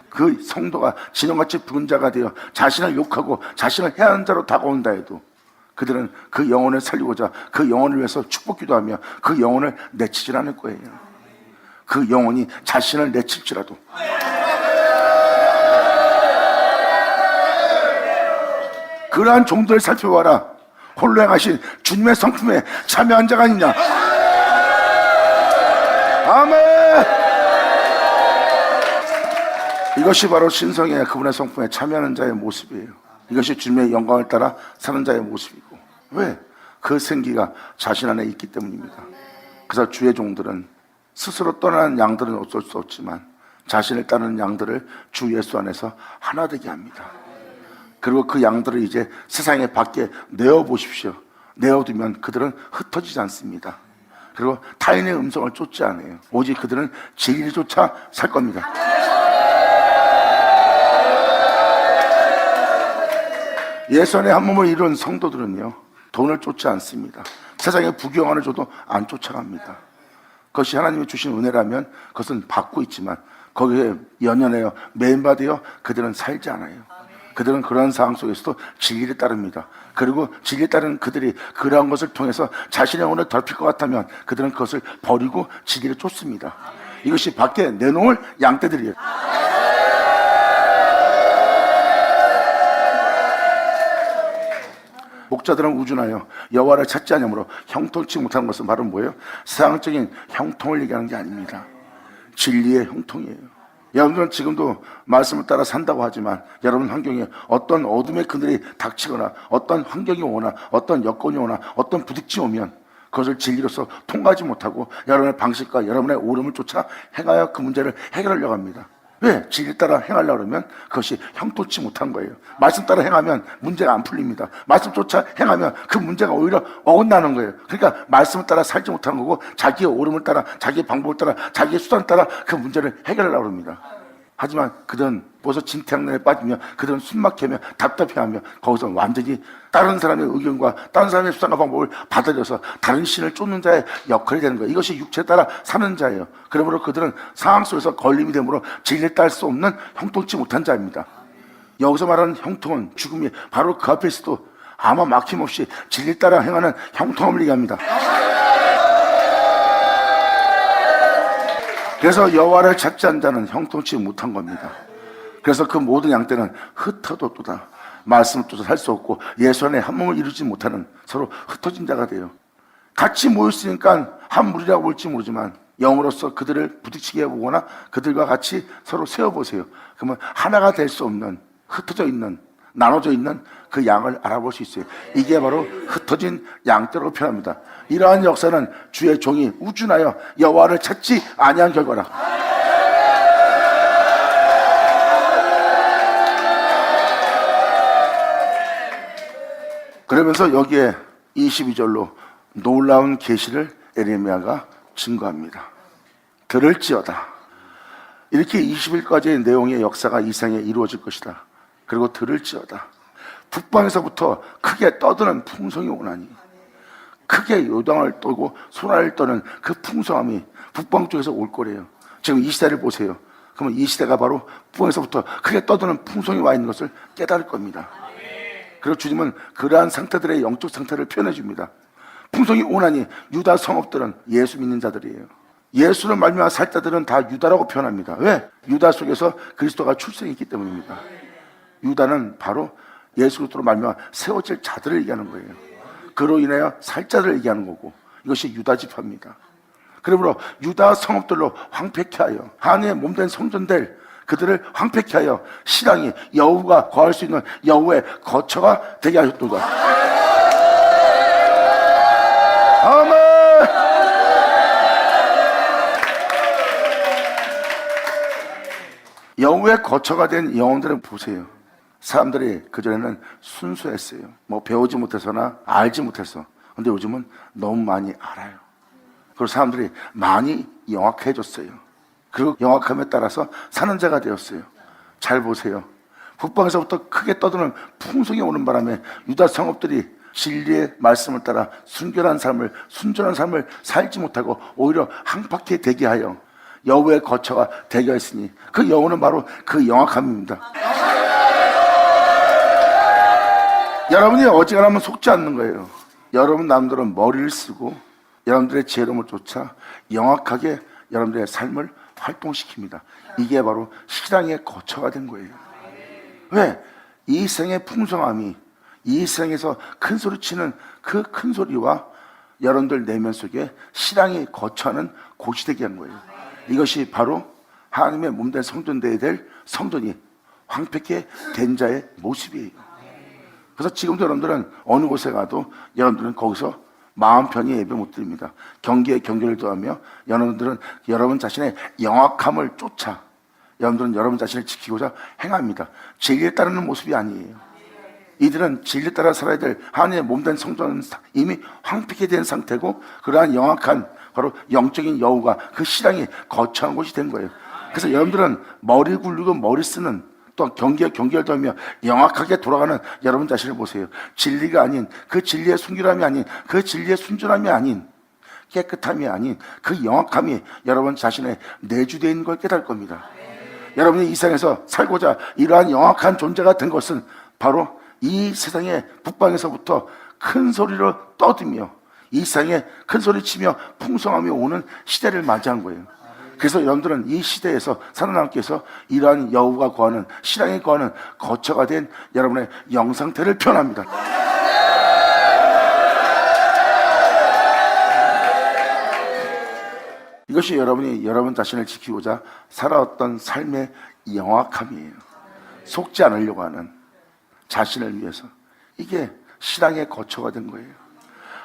그 성도가 진홍같이 붉은 자가 되어 자신을 욕하고 자신을 해하는 자로 다가온다 해도 그들은 그 영혼을 살리고자 그 영혼을 위해서 축복기도 하며 그 영혼을 내치질 않을 거예요. 그 영혼이 자신을 내칠지라도. 그러한 종들을 살펴봐라. 홀로 행하신 주님의 성품에 참여한 자가 아니냐. 아멘. 이것이 바로 신성의 그분의 성품에 참여하는 자의 모습이에요. 이것이 주님의 영광을 따라 사는 자의 모습이고. 왜? 그 생기가 자신 안에 있기 때문입니다. 그래서 주의 종들은 스스로 떠나는 양들은 어쩔 수 없지만 자신을 따르는 양들을 주 예수 안에서 하나 되게 합니다. 그리고 그 양들을 이제 세상에 밖에 내어보십시오. 내어두면 그들은 흩어지지 않습니다. 그리고 타인의 음성을 쫓지 않아요. 오직 그들은 진리를 쫓아 살 겁니다. 예수 안에 한 몸을 이룬 성도들은요, 돈을 쫓지 않습니다. 세상에 부귀영화를 줘도 안 쫓아갑니다. 그것이 하나님이 주신 은혜라면 그것은 받고 있지만 거기에 연연하여 매인받으여 그들은 살지 않아요. 그들은 그러한 상황 속에서도 진리를 따릅니다. 그리고 진리에 따른 그들이 그러한 것을 통해서 자신의 영혼을 더럽힐 것 같다면 그들은 그것을 버리고 진리를 쫓습니다. 이것이 밖에 내놓을 양떼들이에요. 목자들은 우준하여 여호와를 찾지 않으므로 형통치 못하는 것은 바로 뭐예요? 세상적인 형통을 얘기하는 게 아닙니다. 진리의 형통이에요. 여러분들은 지금도 말씀을 따라 산다고 하지만 여러분 환경에 어떤 어둠의 그늘이 닥치거나 어떤 환경이 오나 어떤 여건이 오나 어떤 부딪힘이 오면 그것을 진리로서 통과하지 못하고 여러분의 방식과 여러분의 오름을 쫓아 행하여 그 문제를 해결하려고 합니다. 왜? 진리 따라 행하려고 그러면 그것이 형통치 못한 거예요. 말씀 따라 행하면 문제가 안 풀립니다. 말씀 쫓아 행하면 그 문제가 오히려 어긋나는 거예요. 그러니까 말씀을 따라 살지 못하는 거고 자기의 오름을 따라 자기의 방법을 따라 자기의 수단을 따라 그 문제를 해결하려고 합니다. 하지만 그들은 벌써 진태양난에 빠지며 그들은 숨막히며 답답해하며 거기서 완전히 다른 사람의 의견과 다른 사람의 수상과 방법을 받아들여서 다른 신을 쫓는 자의 역할이 되는 거예요. 이것이 육체에 따라 사는 자예요. 그러므로 그들은 상황 속에서 걸림이 되므로 진리에 따를 수 없는 형통치 못한 자입니다. 여기서 말하는 형통은 죽음이 바로 그 앞에 있어도 아마 막힘없이 진리에 따라 행하는 형통함을 얘기합니다. 그래서 여호와를 찾지 않는 자는 형통치 못한 겁니다. 그래서 그 모든 양떼는 흩어졌도다. 말씀을 쫓아 살 수 없고 예수 안에 한 몸을 이루지 못하는 서로 흩어진 자가 돼요. 같이 모였으니까 한 무리라고 볼지 모르지만 영으로서 그들을 부딪히게 해보거나 그들과 같이 서로 세워보세요. 그러면 하나가 될 수 없는, 흩어져 있는, 나눠져 있는 그 양을 알아볼 수 있어요. 이게 바로 흩어진 양떼라고 표현합니다. 이러한 역사는 주의 종이 우준하여 여호와를 찾지 아니한 결과라. 그러면서 여기에 22절로 놀라운 계시를 에레미야가 증거합니다. 들을지어다. 이렇게 20일까지의 내용의 역사가 이상에 이루어질 것이다. 그리고 들을지어다. 북방에서부터 크게 떠드는 풍성이 오나니, 크게 요당을 떠고 소나를 떠는 그 풍성함이 북방 쪽에서 올 거래요. 지금 이 시대를 보세요. 그러면 이 시대가 바로 북방에서부터 크게 떠드는 풍성이 와 있는 것을 깨달을 겁니다. 그리고 주님은 그러한 상태들의 영적 상태를 표현해 줍니다. 풍성이 오나니 유다 성읍들은 예수 믿는 자들이에요. 예수를 말미암아 살 자들은 다 유다라고 표현합니다. 왜? 유다 속에서 그리스도가 출생했기 때문입니다. 유다는 바로 예수 그리스도로 말미암아 세워질 자들을 얘기하는 거예요. 그로 인하여 살 자들을 얘기하는 거고, 이것이 유다 지파입니다. 그러므로 유다 성읍들로 황폐케 하여 하나님의 몸된 성전될 그들을 황폐케 하여 신앙이 여호가 거할 수 있는 여호의 거처가 되게 하셨도다. 아멘. 여호의 거처가 된 영혼들을 보세요. 사람들이 그전에는 순수했어요. 뭐 배우지 못해서나 알지 못해서. 근데 요즘은 너무 많이 알아요. 그리고 사람들이 많이 영악해졌어요. 그리고 영악함에 따라서 사는 자가 되었어요. 잘 보세요. 북방에서부터 크게 떠드는 풍성이 오는 바람에 유다 성읍들이 진리의 말씀을 따라 순전한 삶을 살지 못하고 오히려 항팍해 되게 하여 여호와의 거처가 되게 했으니 그 여호는 바로 그 영악함입니다. 여러분이 어지간하면 속지 않는 거예요. 여러분 남들은 머리를 쓰고 여러분들의 재롱을 쫓아 영악하게 여러분들의 삶을 활동시킵니다. 이게 바로 신앙의 거처가 된 거예요. 왜? 이 생의 풍성함이 이 생에서 큰 소리 치는 그 큰 소리와 여러분들 내면 속에 신앙이 거처하는 곳이 되게 한 거예요. 이것이 바로 하나님의 몸된 성전되어야 될 성전이 황폐케 된 자의 모습이에요. 그래서 지금도 여러분들은 어느 곳에 가도 여러분들은 거기서 마음 편히 예배 못 드립니다. 경계에 경계를 더하며 여러분들은 여러분 자신의 영악함을 쫓아 여러분들은 여러분 자신을 지키고자 행합니다. 진리에 따르는 모습이 아니에요. 이들은 진리에 따라 살아야 될 하나님의 몸된 성전은 이미 황폐케 된 상태고 그러한 영악한 바로 영적인 여우가 그 신앙이 거처한 곳이 된 거예요. 그래서 여러분들은 머리 굴리고 머리 쓰는 또 경계에 경계를 더하며 영악하게 돌아가는 여러분 자신을 보세요. 진리가 아닌 그 진리의 순결함이 아닌 그 진리의 순전함이 아닌 깨끗함이 아닌 그 영악함이 여러분 자신의 내주되어 있는 걸 깨달을 겁니다. 여러분이 이 세상에서 살고자 이러한 영악한 존재가 된 것은 바로 이 세상의 북방에서부터 큰 소리로 떠들며 이 세상에 큰 소리 치며 풍성함이 오는 시대를 맞이한 거예요. 그래서 여러분들은 이 시대에서 살아남기 위해서 이러한 여호가 거하는 신앙이 거하는 거처가 된 여러분의 영상태를 표현합니다. 이것이 여러분이 여러분 자신을 지키고자 살아왔던 삶의 영악함이에요. 속지 않으려고 하는 자신을 위해서. 이게 신앙의 거처가 된 거예요.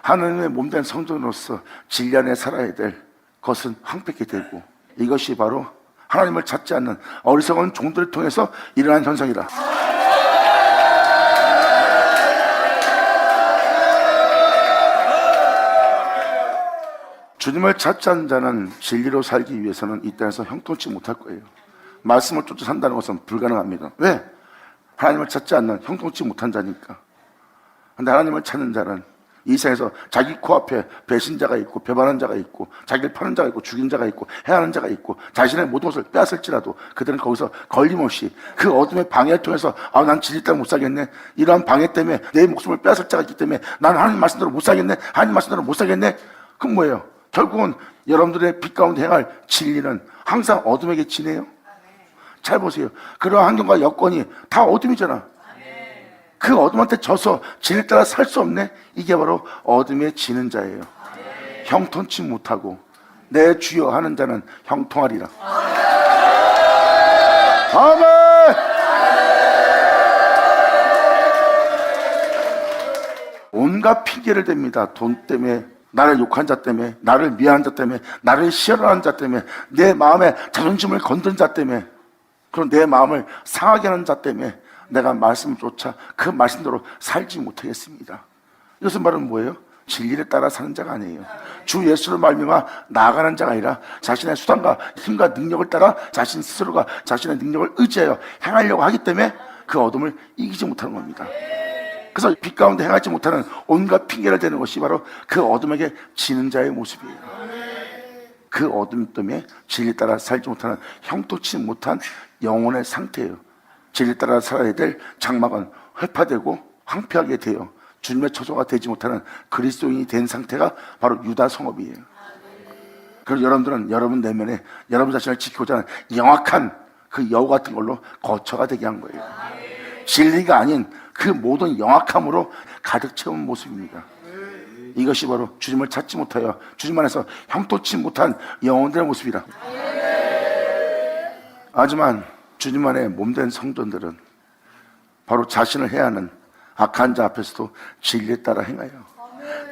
하나님의 몸된 성전으로서 진리 안에 살아야 될 것은 황폐케 되고 이것이 바로 하나님을 찾지 않는 어리석은 종들을 통해서 일어난 현상이다. 주님을 찾지 않는 자는 진리로 살기 위해서는 이 땅에서 형통치 못할 거예요. 말씀을 쫓아 산다는 것은 불가능합니다. 왜? 하나님을 찾지 않는 형통치 못한 자니까. 근데 하나님을 찾는 자는 이 세상에서 자기 코앞에 배신자가 있고 배반한 자가 있고 자기를 파는 자가 있고 죽인 자가 있고 해하는 자가 있고 자신의 모든 것을 빼앗을지라도 그들은 거기서 걸림없이 그 어둠의 방해를 통해서 난 진리 때문에 못 살겠네, 이러한 방해 때문에 내 목숨을 빼앗을 자가 있기 때문에 나는 하나님 말씀대로 못 살겠네, 하나님 말씀대로 못 살겠네. 그건 뭐예요? 결국은 여러분들의 빛 가운데 행할 진리는 항상 어둠에게 지네요. 잘 보세요. 그러한 환경과 여건이 다 어둠이잖아. 그 어둠한테 져서 진리를 따라 살 수 없네. 이게 바로 어둠에 지는 자예요. 형통치 못하고 내 주여 하는 자는 형통하리라. 아멘. 온갖 핑계를 댑니다. 돈 때문에, 나를 욕한 자 때문에, 나를 미워한 자 때문에, 나를 싫어하는 자 때문에, 내 마음에 자존심을 건든 자 때문에, 그리고 내 마음을 상하게 하는 자 때문에 내가 말씀조차 그 말씀대로 살지 못하겠습니다. 이것은 말은 뭐예요? 진리를 따라 사는 자가 아니에요. 주 예수를 말미암아 나아가는 자가 아니라 자신의 수단과 힘과 능력을 따라 자신 스스로가 자신의 능력을 의지하여 행하려고 하기 때문에 그 어둠을 이기지 못하는 겁니다. 그래서 빛 가운데 행하지 못하는 온갖 핑계를 대는 것이 바로 그 어둠에게 지는 자의 모습이에요. 그 어둠 때문에 진리 따라 살지 못하는 형통치 못한 영혼의 상태예요. 진리 따라 살아야 될 장막은 회파되고 황폐하게 되어 주님의 처소가 되지 못하는 그리스도인이 된 상태가 바로 유다 성읍이에요. 그리고 여러분들은 여러분 내면에 여러분 자신을 지키고자 하는 영악한 그 여우 같은 걸로 거처가 되게 한 거예요. 진리가 아닌 그 모든 영악함으로 가득 채운 모습입니다. 이것이 바로 주님을 찾지 못하여 주님 안에서 형통치 못한 영혼들의 모습이라. 하지만 주님 안에 몸된 성도들은 바로 자신을 해하는 악한 자 앞에서도 진리에 따라 행하여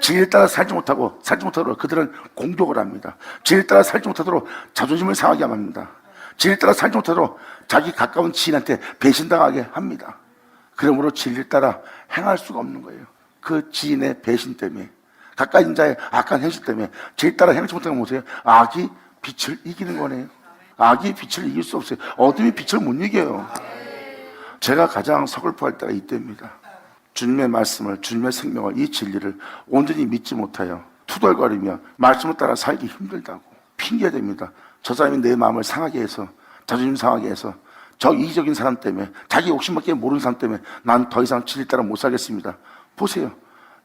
진리에 따라 살지 못하도록 그들은 공격을 합니다. 진리에 따라 살지 못하도록 자존심을 상하게 합니다. 진리에 따라 살지 못하도록 자기 가까운 지인한테 배신당하게 합니다. 그러므로 진리에 따라 행할 수가 없는 거예요. 그 지인의 배신 때문에, 가까이 있는 자의 악한 행실 때문에 진리에 따라 행하지 못하는 거 보세요. 악이 빛을 이기는 거네요. 악이 빛을 이길 수 없어요. 어둠이 빛을 못 이겨요. 제가 가장 서글퍼할 때가 이때입니다. 주님의 말씀을, 주님의 생명을, 이 진리를 온전히 믿지 못하여 투덜거리며 말씀을 따라 살기 힘들다고 핑계댑니다. 저 사람이 내 마음을 상하게 해서, 자존심 상하게 해서, 저 이기적인 사람 때문에, 자기 욕심밖에 모르는 사람 때문에 난 더 이상 진리 따라 못 살겠습니다. 보세요.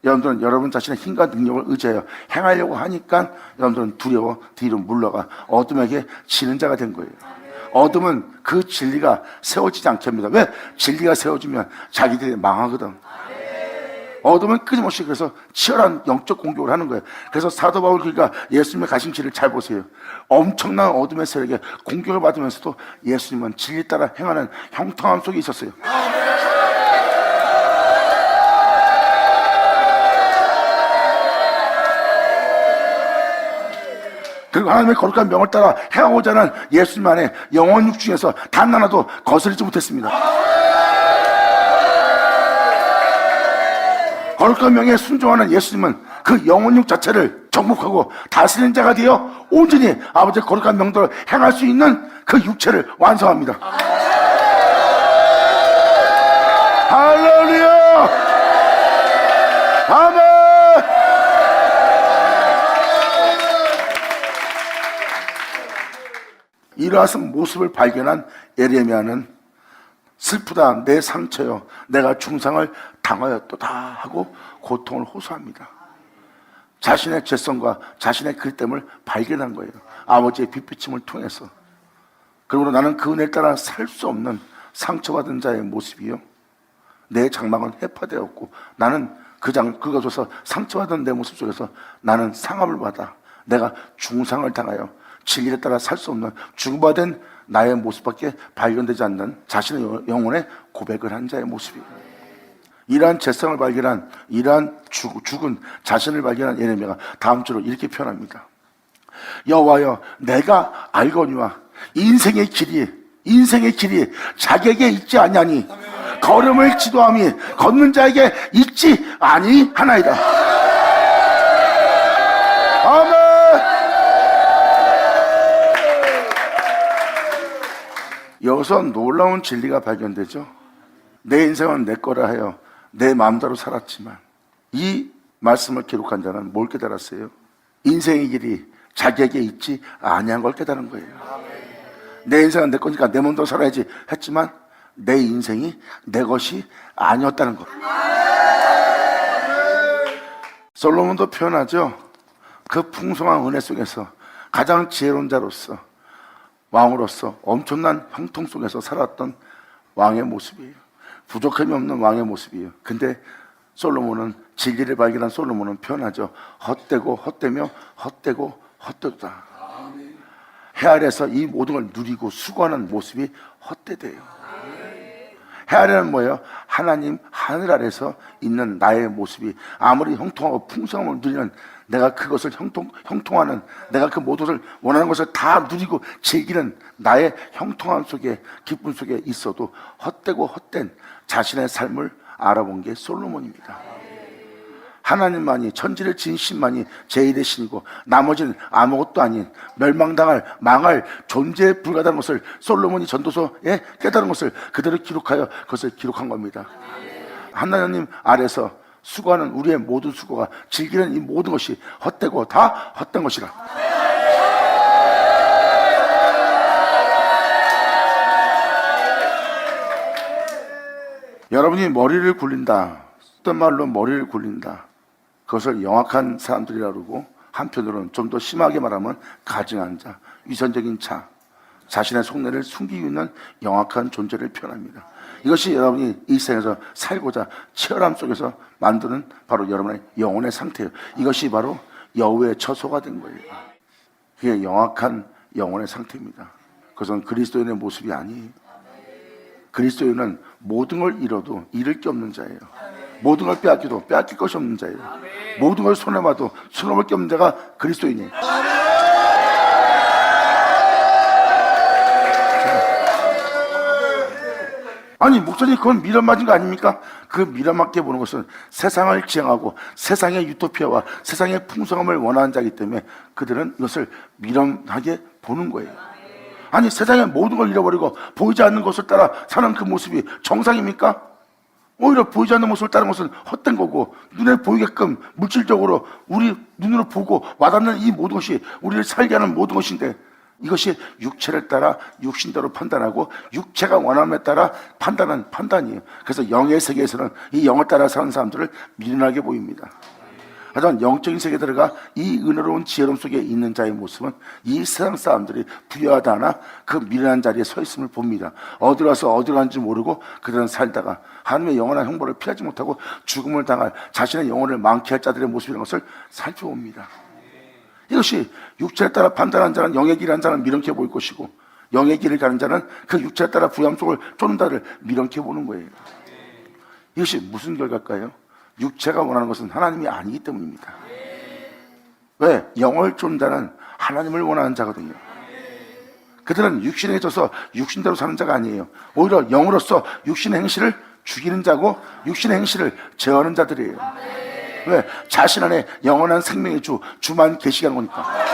여러분들은 여러분 자신의 힘과 능력을 의지하여 행하려고 하니까 여러분들은 두려워 뒤로 물러가 어둠에게 지는 자가 된 거예요. 어둠은 그 진리가 세워지지 않게 합니다. 왜? 진리가 세워지면 자기들이 망하거든. 어둠은 끊임없이 그래서 치열한 영적 공격을 하는 거예요. 그래서 사도 바울 그러니까 예수님의 가심치를 잘 보세요. 엄청난 어둠의 세력에 공격을 받으면서도 예수님은 진리 따라 행하는 형통함 속에 있었어요. 그리고 하나님의 거룩한 명을 따라 행하고자 하는 예수님 안에 영혼 육 중에서 단 하나도 거스르지 못했습니다. 거룩한 명에 순종하는 예수님은 그 영혼 육 자체를 정복하고 다스리는 자가 되어 온전히 아버지의 거룩한 명대로 행할 수 있는 그 육체를 완성합니다. 할렐루야! 아멘! 이러한 모습을 발견한 예레미야는 슬프다, 내 상처여, 내가 중상을 당하였도다 하고 고통을 호소합니다. 자신의 죄성과 자신의 그릇됨을 발견한 거예요. 아버지의 빛비침을 통해서. 그러므로 나는 그 은혜를 따라 살 수 없는 상처받은 자의 모습이요, 내 장막은 해파되었고 나는 그것에서 상처받은 내 모습 속에서 나는 상함을 받아 내가 중상을 당하여 진리에 따라 살 수 없는 죽음받은 나의 모습밖에 발견되지 않는 자신의 영혼의 고백을 한 자의 모습이에요. 이러한 죄성을 발견한, 이러한 죽은 자신을 발견한 예레미야가 다음 주로 이렇게 표현합니다. 여호와여, 내가 알거니와 인생의 길이 자기에게 있지 아니하니 걸음을 지도함이 걷는 자에게 있지 아니하나이다. 아멘. 여기서 놀라운 진리가 발견되죠. 내 인생은 내 거라 하여 내 마음대로 살았지만 이 말씀을 기록한 자는 뭘 깨달았어요? 인생의 길이 자기에게 있지 아니한 걸 깨달은 거예요. 내 인생은 내 거니까 내 몸대로 살아야지 했지만 내 인생이 내 것이 아니었다는 것. 솔로몬도 표현하죠. 그 풍성한 은혜 속에서 가장 지혜로운 자로서 왕으로서 엄청난 형통 속에서 살았던 왕의 모습이에요. 부족함이 없는 왕의 모습이에요. 근데 솔로몬은 진리를 발견한 솔로몬은 표현하죠. 헛되고 헛되며 헛되고 헛되다. 해 아래에서 이 모든 걸 누리고 수고하는 모습이 헛되대요. 해 아래는 뭐예요? 하나님 하늘 아래서 있는 나의 모습이 아무리 형통하고 풍성함을 누리는 내가 그것을 형통하는 내가 그 모든 것을 원하는 것을 다 누리고 즐기는 나의 형통함 속에 기쁨 속에 있어도 헛되고 헛된 자신의 삶을 알아본 게 솔로몬입니다. 하나님만이 천지를 지은 신만이 제1의 신이고 나머지는 아무것도 아닌 멸망당할 망할 존재에 불과하다는 것을 솔로몬이 전도서에 깨달은 것을 그대로 기록하여 그것을 기록한 겁니다. 하나님 아래서 수고하는 우리의 모든 수고가 즐기는 이 모든 것이 헛되고 다 헛된 것이라. 여러분이 머리를 굴린다, 어떤 말로 머리를 굴린다, 그것을 영악한 사람들이라고 그러고 한편으로는 좀 더 심하게 말하면 가증한 자, 위선적인 자, 자신의 속내를 숨기고 있는 영악한 존재를 표현합니다. 이것이 여러분이 이 세상에서 살고자 치열함 속에서 만드는 바로 여러분의 영혼의 상태예요. 이것이 바로 여호와의 처소가 된 거예요. 그게 영악한 영혼의 상태입니다. 그것은 그리스도인의 모습이 아니에요. 그리스도인은 모든 걸 잃어도 잃을 게 없는 자예요. 모든 걸 빼앗기도 빼앗길 것이 없는 자예요. 모든 걸 손해봐도 손해볼 게 없는 자가 그리스도인이에요. 아니 목사님 그건 미련 맞은 거 아닙니까? 그 미련 맞게 보는 것은 세상을 지향하고 세상의 유토피아와 세상의 풍성함을 원하는 자이기 때문에 그들은 이것을 미련하게 보는 거예요. 아니 세상의 모든 걸 잃어버리고 보이지 않는 것을 따라 사는 그 모습이 정상입니까? 오히려 보이지 않는 모습을 따르는 것은 헛된 거고 눈에 보이게끔 물질적으로 우리 눈으로 보고 와닿는 이 모든 것이 우리를 살게 하는 모든 것인데 이것이 육체를 따라 육신대로 판단하고 육체가 원함에 따라 판단하는 판단이에요. 그래서 영의 세계에서는 이 영을 따라 사는 사람들을 미련하게 보입니다. 하지만 영적인 세계에 들어가 이 은혜로운 지혜로움 속에 있는 자의 모습은 이 세상 사람들이 부여하다 하나 그 미련한 자리에 서 있음을 봅니다. 어디로 와서 어디로 가는지 모르고 그들은 살다가 하나님의 영원한 형벌을 피하지 못하고 죽음을 당할 자신의 영혼을 망치할 자들의 모습이라는 것을 살펴봅니다. 이것이 육체에 따라 판단한 자는 영의 길을 한 자는 미련케 보일 것이고 영의 길을 가는 자는 그 육체에 따라 부양 속을 쫓는 자를 미련케 보는 거예요. 이것이 무슨 결과일까요? 육체가 원하는 것은 하나님이 아니기 때문입니다. 왜? 영을 쫓는 자는 하나님을 원하는 자거든요. 그들은 육신에 져서 육신대로 사는 자가 아니에요. 오히려 영으로서 육신의 행실을 죽이는 자고 육신의 행실을 제어하는 자들이에요. 왜? 자신 안에 영원한 생명의 주만 계시게 하는 거니까.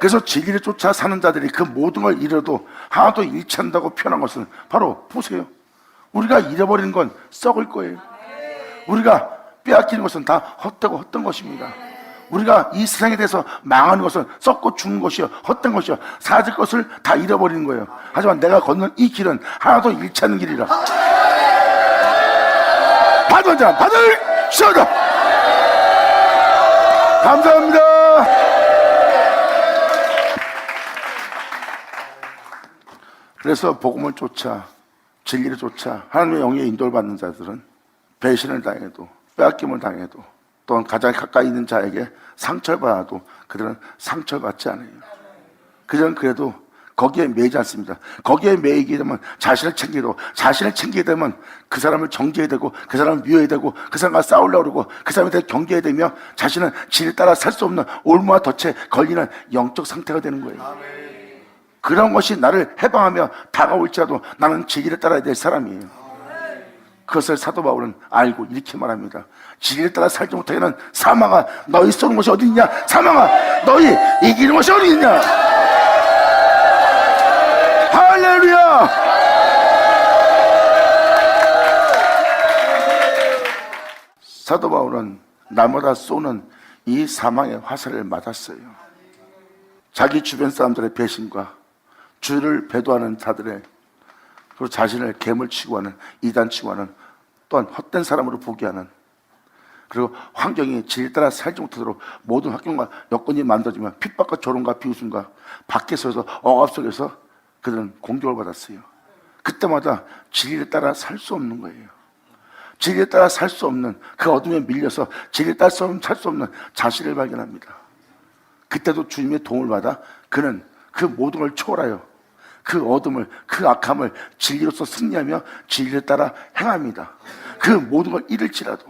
그래서 진리를 쫓아 사는 자들이 그 모든 걸 잃어도 하나도 잃지 않는다고 표현한 것은 바로 보세요. 우리가 잃어버리는 건 썩을 거예요. 우리가 빼앗기는 것은 다 헛되고 헛된 것입니다. 우리가 이 세상에 대해서 망하는 것은 썩고 죽는 것이요 헛된 것이요 사라질 것을 다 잃어버리는 거예요. 하지만 내가 걷는 이 길은 하나도 잃지 않는 길이라. 받은 자 받으시오라. 감사합니다. 그래서 복음을 쫓아 진리를 쫓아 하나님의 영의 인도를 받는 자들은 배신을 당해도 빼앗김을 당해도 또는 가장 가까이 있는 자에게 상처를 받아도 그들은 상처를 받지 않아요. 그들은 그래도 거기에 매이지 않습니다. 거기에 매이게 되면 자신을 챙기게 되면 그 사람을 정죄해야 되고 그 사람을 미워해야 되고 그 사람과 싸우려고 그러고 그 사람에 대해 경계해야 되며 자신은 진리를 따라 살 수 없는 올무와 덫에 걸리는 영적 상태가 되는 거예요. 그런 것이 나를 해방하며 다가올지라도 나는 진리를 따라야 될 사람이에요. 그것을 사도 바울은 알고 이렇게 말합니다. 진리를 따라 살지 못하게는 사망아 너희 쏘는 것이 어디 있냐. 사망아 너희 이기는 것이 어디 있냐. 할렐루야. 사도 바울은 날마다 쏘는 이 사망의 화살을 맞았어요. 자기 주변 사람들의 배신과 주를 배도하는 자들의, 그리고 자신을 괴물치고 하는, 이단치고 하는, 또한 헛된 사람으로 보게 하는, 그리고 환경이 진리 따라 살지 못하도록 모든 환경과 여건이 만들어지면 핍박과 조롱과 비웃음과 밖에서 억압 속에서 그들은 공격을 받았어요. 그때마다 진리를 따라 살 수 없는 거예요. 진리에 따라 살 수 없는, 그 어둠에 밀려서 진리에 따라 살 수 없는 자신을 발견합니다. 그때도 주님의 도움을 받아 그는 그 모든 걸 초월하여 그 어둠을, 그 악함을 진리로서 승리하며 진리를 따라 행합니다. 그 모든 걸 잃을지라도.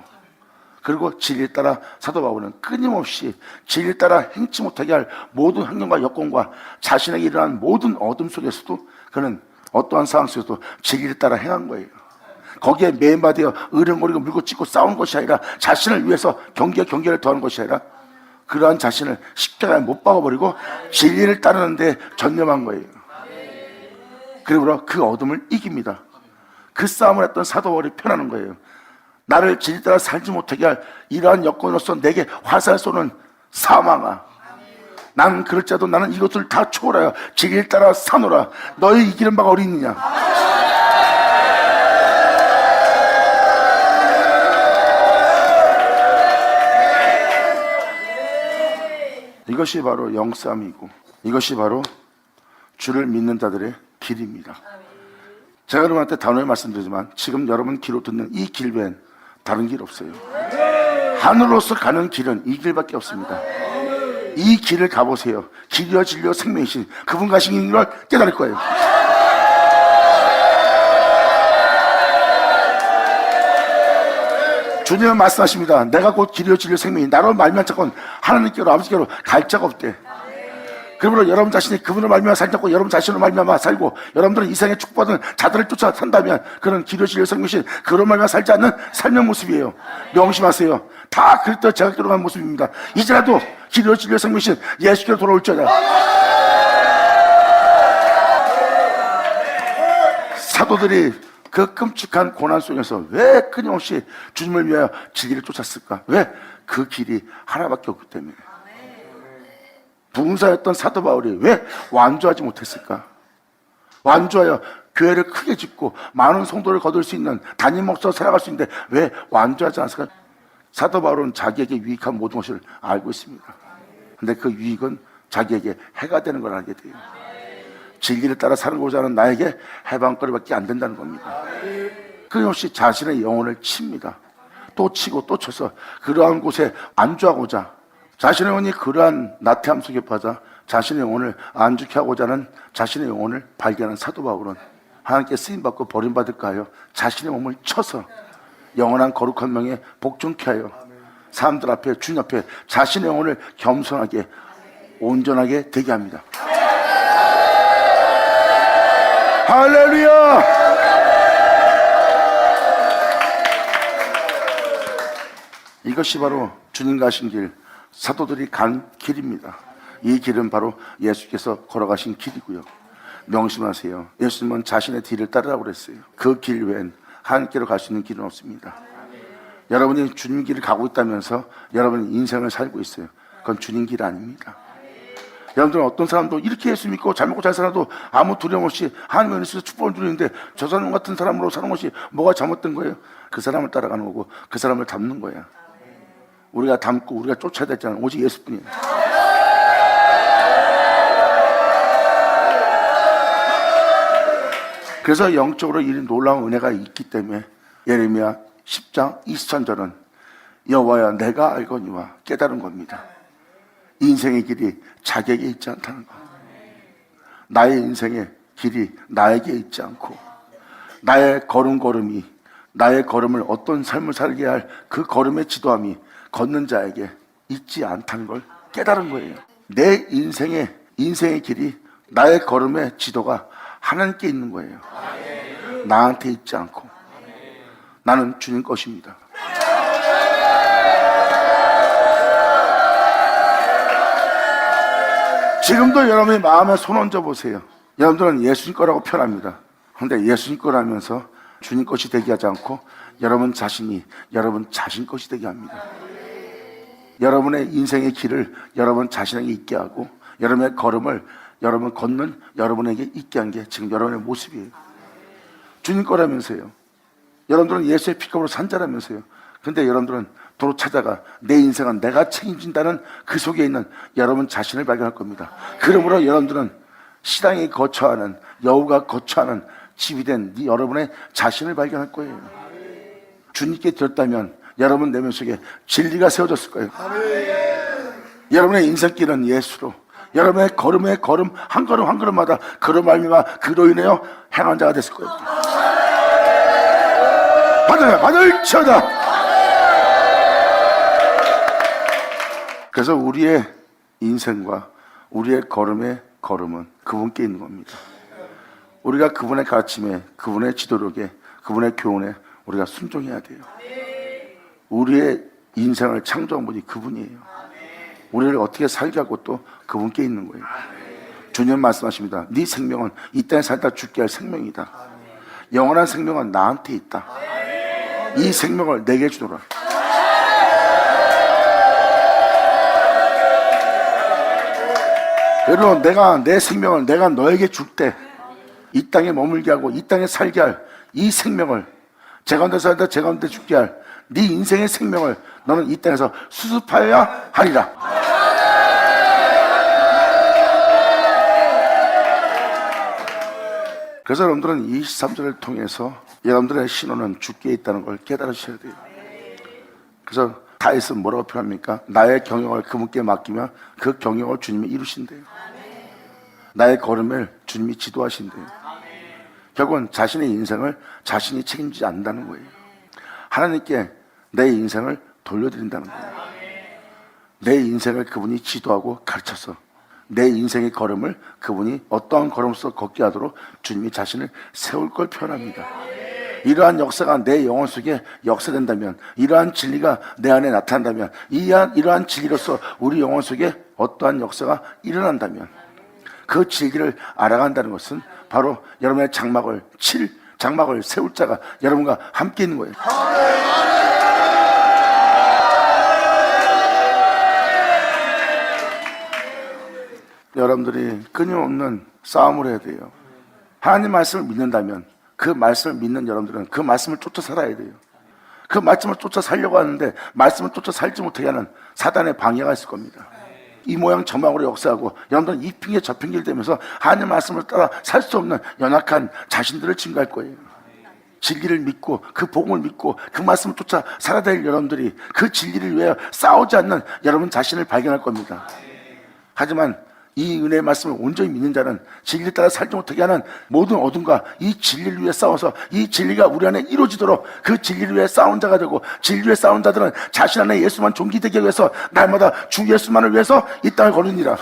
그리고 진리에 따라 사도 바울은 끊임없이 진리에 따라 행치 못하게 할 모든 환경과 여건과 자신에게 일어난 모든 어둠 속에서도 그는 어떠한 상황 속에서도 진리를 따라 행한 거예요. 거기에 매인바되어 으렁거리고 물고 찢고 싸우는 것이 아니라, 자신을 위해서 경계를 더하는 것이 아니라 그러한 자신을 십자가에 못 박아버리고 진리를 따르는 데 전념한 거예요. 그리고 그 어둠을 이깁니다. 그 싸움을 했던 사도 바울이 편하는 거예요. 나를 진리 따라 살지 못하게 할 이러한 여건으로서 내게 화살 쏘는 사망아, 나는 그럴지라도 나는 이것을 다 초월하여 진리를 따라 사노라. 너희 이기는 바가 어디 있느냐. 이것이 바로 영싸움이고, 이것이 바로 주를 믿는 자들의 길입니다. 제가 여러분한테 단호히 말씀드리지만 지금 여러분 귀로 듣는 이 길 외엔 다른 길 없어요. 하늘로서 가는 길은 이 길밖에 없습니다. 이 길을 가보세요. 길이여 진리여 생명이신 그분 가신 걸 깨달을 거예요. 주님은 말씀하십니다. 내가 곧 길이요 진리요 생명이, 나로 말미암아 자건 하나님께로 아버지께로 갈 자가 없대. 그러므로 여러분 자신이 그분을 말미암아 살고 여러분 자신을 말미암아 살고 여러분들은 이생에 축복받은 자들을 쫓아 산다면 그런 길이요 진리요 생명이신 그로 말미암아 살지 않는 삶의 모습이에요. 명심하세요. 다 그리스도 제각기로 간 모습입니다. 이제라도 길이요 진리요 생명이신 예수께로 돌아올지어다. 사도들이 그 끔찍한 고난 속에서 왜 끊임없이 주님을 위하여 진리를 쫓았을까? 왜? 그 길이 하나밖에 없기 때문에. 부흥사였던 사도 바울이 왜 완주하지 못했을까? 완주하여 교회를 크게 짓고 많은 성도를 거둘 수 있는 담임 목사로 살아갈 수 있는데 왜 완주하지 않았을까? 사도 바울은 자기에게 유익한 모든 것을 알고 있습니다. 근데 그 유익은 자기에게 해가 되는 걸 알게 돼요. 진리를 따라 살고자 하는 나에게 해방거리밖에 안 된다는 겁니다. 끊임없이 자신의 영혼을 칩니다. 또 치고 또 쳐서 그러한 곳에 안주하고자, 자신의 영혼이 그러한 나태함 속에 빠져 자신의 영혼을 안주케 하고자 하는 자신의 영혼을 발견한 사도 바울은 하나님께 쓰임받고 버림받을까 하여 자신의 몸을 쳐서 영원한 거룩한 명에 복종케 하여 사람들 앞에, 주님 앞에 자신의 영혼을 겸손하게 온전하게 되게 합니다. 할렐루야! 이것이 바로 주님 가신 길, 사도들이 간 길입니다. 이 길은 바로 예수께서 걸어가신 길이고요. 명심하세요. 예수님은 자신의 뒤를 따르라고 그랬어요. 그 길 외엔 하나님께로 갈 수 있는 길은 없습니다. 여러분이 주님 길을 가고 있다면서 여러분이 인생을 살고 있어요. 그건 주님 길 아닙니다. 여러분들은 어떤 사람도 이렇게 예수 믿고 잘 먹고 잘 살아도 아무 두려움 없이 하나님의 은혜에서 축복을 누리는데 저 사람 같은 사람으로 사는 것이 뭐가 잘못된 거예요? 그 사람을 따라가는 거고 그 사람을 닮는 거예요. 우리가 닮고 우리가 쫓아야 되잖아요. 오직 예수뿐이에요. 그래서 영적으로 이 놀라운 은혜가 있기 때문에 예레미야 10장 23절은 여호와야 내가 알거니와 깨달은 겁니다. 인생의 길이 자기에게 있지 않다는 것. 나의 인생의 길이 나에게 있지 않고 나의 걸음걸음이, 나의 걸음을 어떤 삶을 살게 할 그 걸음의 지도함이 걷는 자에게 있지 않다는 걸 깨달은 거예요. 내 인생의 길이, 나의 걸음의 지도가 하나님께 있는 거예요. 나한테 있지 않고. 나는 주님 것입니다. 지금도 여러분의 마음에 손 얹어 보세요. 여러분들은 예수님 거라고 표현합니다. 그런데 예수님 거라면서 주님 것이 되게 하지 않고 여러분 자신이 여러분 자신 것이 되게 합니다. 여러분의 인생의 길을 여러분 자신에게 있게 하고 여러분의 걸음을 여러분 걷는 여러분에게 있게 한 게 지금 여러분의 모습이에요. 주님 거라면서요. 여러분들은 예수의 피값으로 산 자라면서요. 근데 여러분들은 도로 찾아가 내 인생은 내가 책임진다는 그 속에 있는 여러분 자신을 발견할 겁니다. 그러므로 여러분들은 시당이 거처하는 여우가 거처하는 집이 된 여러분의 자신을 발견할 거예요. 주님께 드렸다면 여러분 내면 속에 진리가 세워졌을 거예요. 여러분의 인생길은 예수로, 여러분의 걸음의 걸음 한 걸음 한 걸음마다 그로 말미암아 그로 인하여 행한 자가 됐을 거예요. 받을지어다. 그래서 우리의 인생과 우리의 걸음의 걸음은 그분께 있는 겁니다. 우리가 그분의 가르침에, 그분의 지도력에, 그분의 교훈에 우리가 순종해야 돼요. 우리의 인생을 창조한 분이 그분이에요. 우리를 어떻게 살게 하고 또 그분께 있는 거예요. 주님 말씀하십니다. 네 생명은 이 땅에 살다 죽게 할 생명이다. 영원한 생명은 나한테 있다. 이 생명을 내게 주노라. 여러분, 내가 내 생명을 내가 너에게 줄 때 이 땅에 머물게 하고 이 땅에 살게 할 이 생명을 제 가운데 살다 제 가운데 죽게 할 네 인생의 생명을 너는 이 땅에서 수습하여야 하리라. 그래서 여러분들은 23절을 통해서 여러분들의 신호는 주께 있다는 걸 깨달으셔야 돼요. 그래서 다윗은 뭐라고 표현합니까? 나의 경영을 그분께 맡기면 그 경영을 주님이 이루신대요. 나의 걸음을 주님이 지도하신대요. 결국은 자신의 인생을 자신이 책임지지 않는다는 거예요. 하나님께 내 인생을 돌려드린다는 거예요. 내 인생을 그분이 지도하고 가르쳐서 내 인생의 걸음을 그분이 어떠한 걸음으로써 걷게 하도록 주님이 자신을 세울 걸 표현합니다. 이러한 역사가 내 영혼 속에 역사된다면, 이러한 진리가 내 안에 나타난다면, 이러한 진리로서 우리 영혼 속에 어떠한 역사가 일어난다면 그 진리를 알아간다는 것은 바로 여러분의 장막을 세울 자가 여러분과 함께 있는 거예요. 여러분들이 끊임없는 싸움을 해야 돼요. 하나님 말씀을 믿는다면 그 말씀을 믿는 여러분들은 그 말씀을 쫓아 살아야 돼요. 그 말씀을 쫓아 살려고 하는데 말씀을 쫓아 살지 못하게 하는 사단의 방해가 있을 겁니다. 이 모양 저 모양으로 역사하고 여러분들은 이 핑계 저 핑계를 대면서 하나님 말씀을 따라 살 수 없는 연약한 자신들을 증거할 거예요. 진리를 믿고 그 복음을 믿고 그 말씀을 쫓아 살아야 될 여러분들이 그 진리를 위해 싸우지 않는 여러분 자신을 발견할 겁니다. 하지만 이 은혜의 말씀을 온전히 믿는 자는 진리를 따라 살지 못하게 하는 모든 어둠과 이 진리를 위해 싸워서 이 진리가 우리 안에 이루어지도록 그 진리를 위해 싸운 자가 되고, 진리를 위해 싸운 자들은 자신 안에 예수만 존귀되게 위해서 날마다 주 예수만을 위해서 이 땅을 거느니라.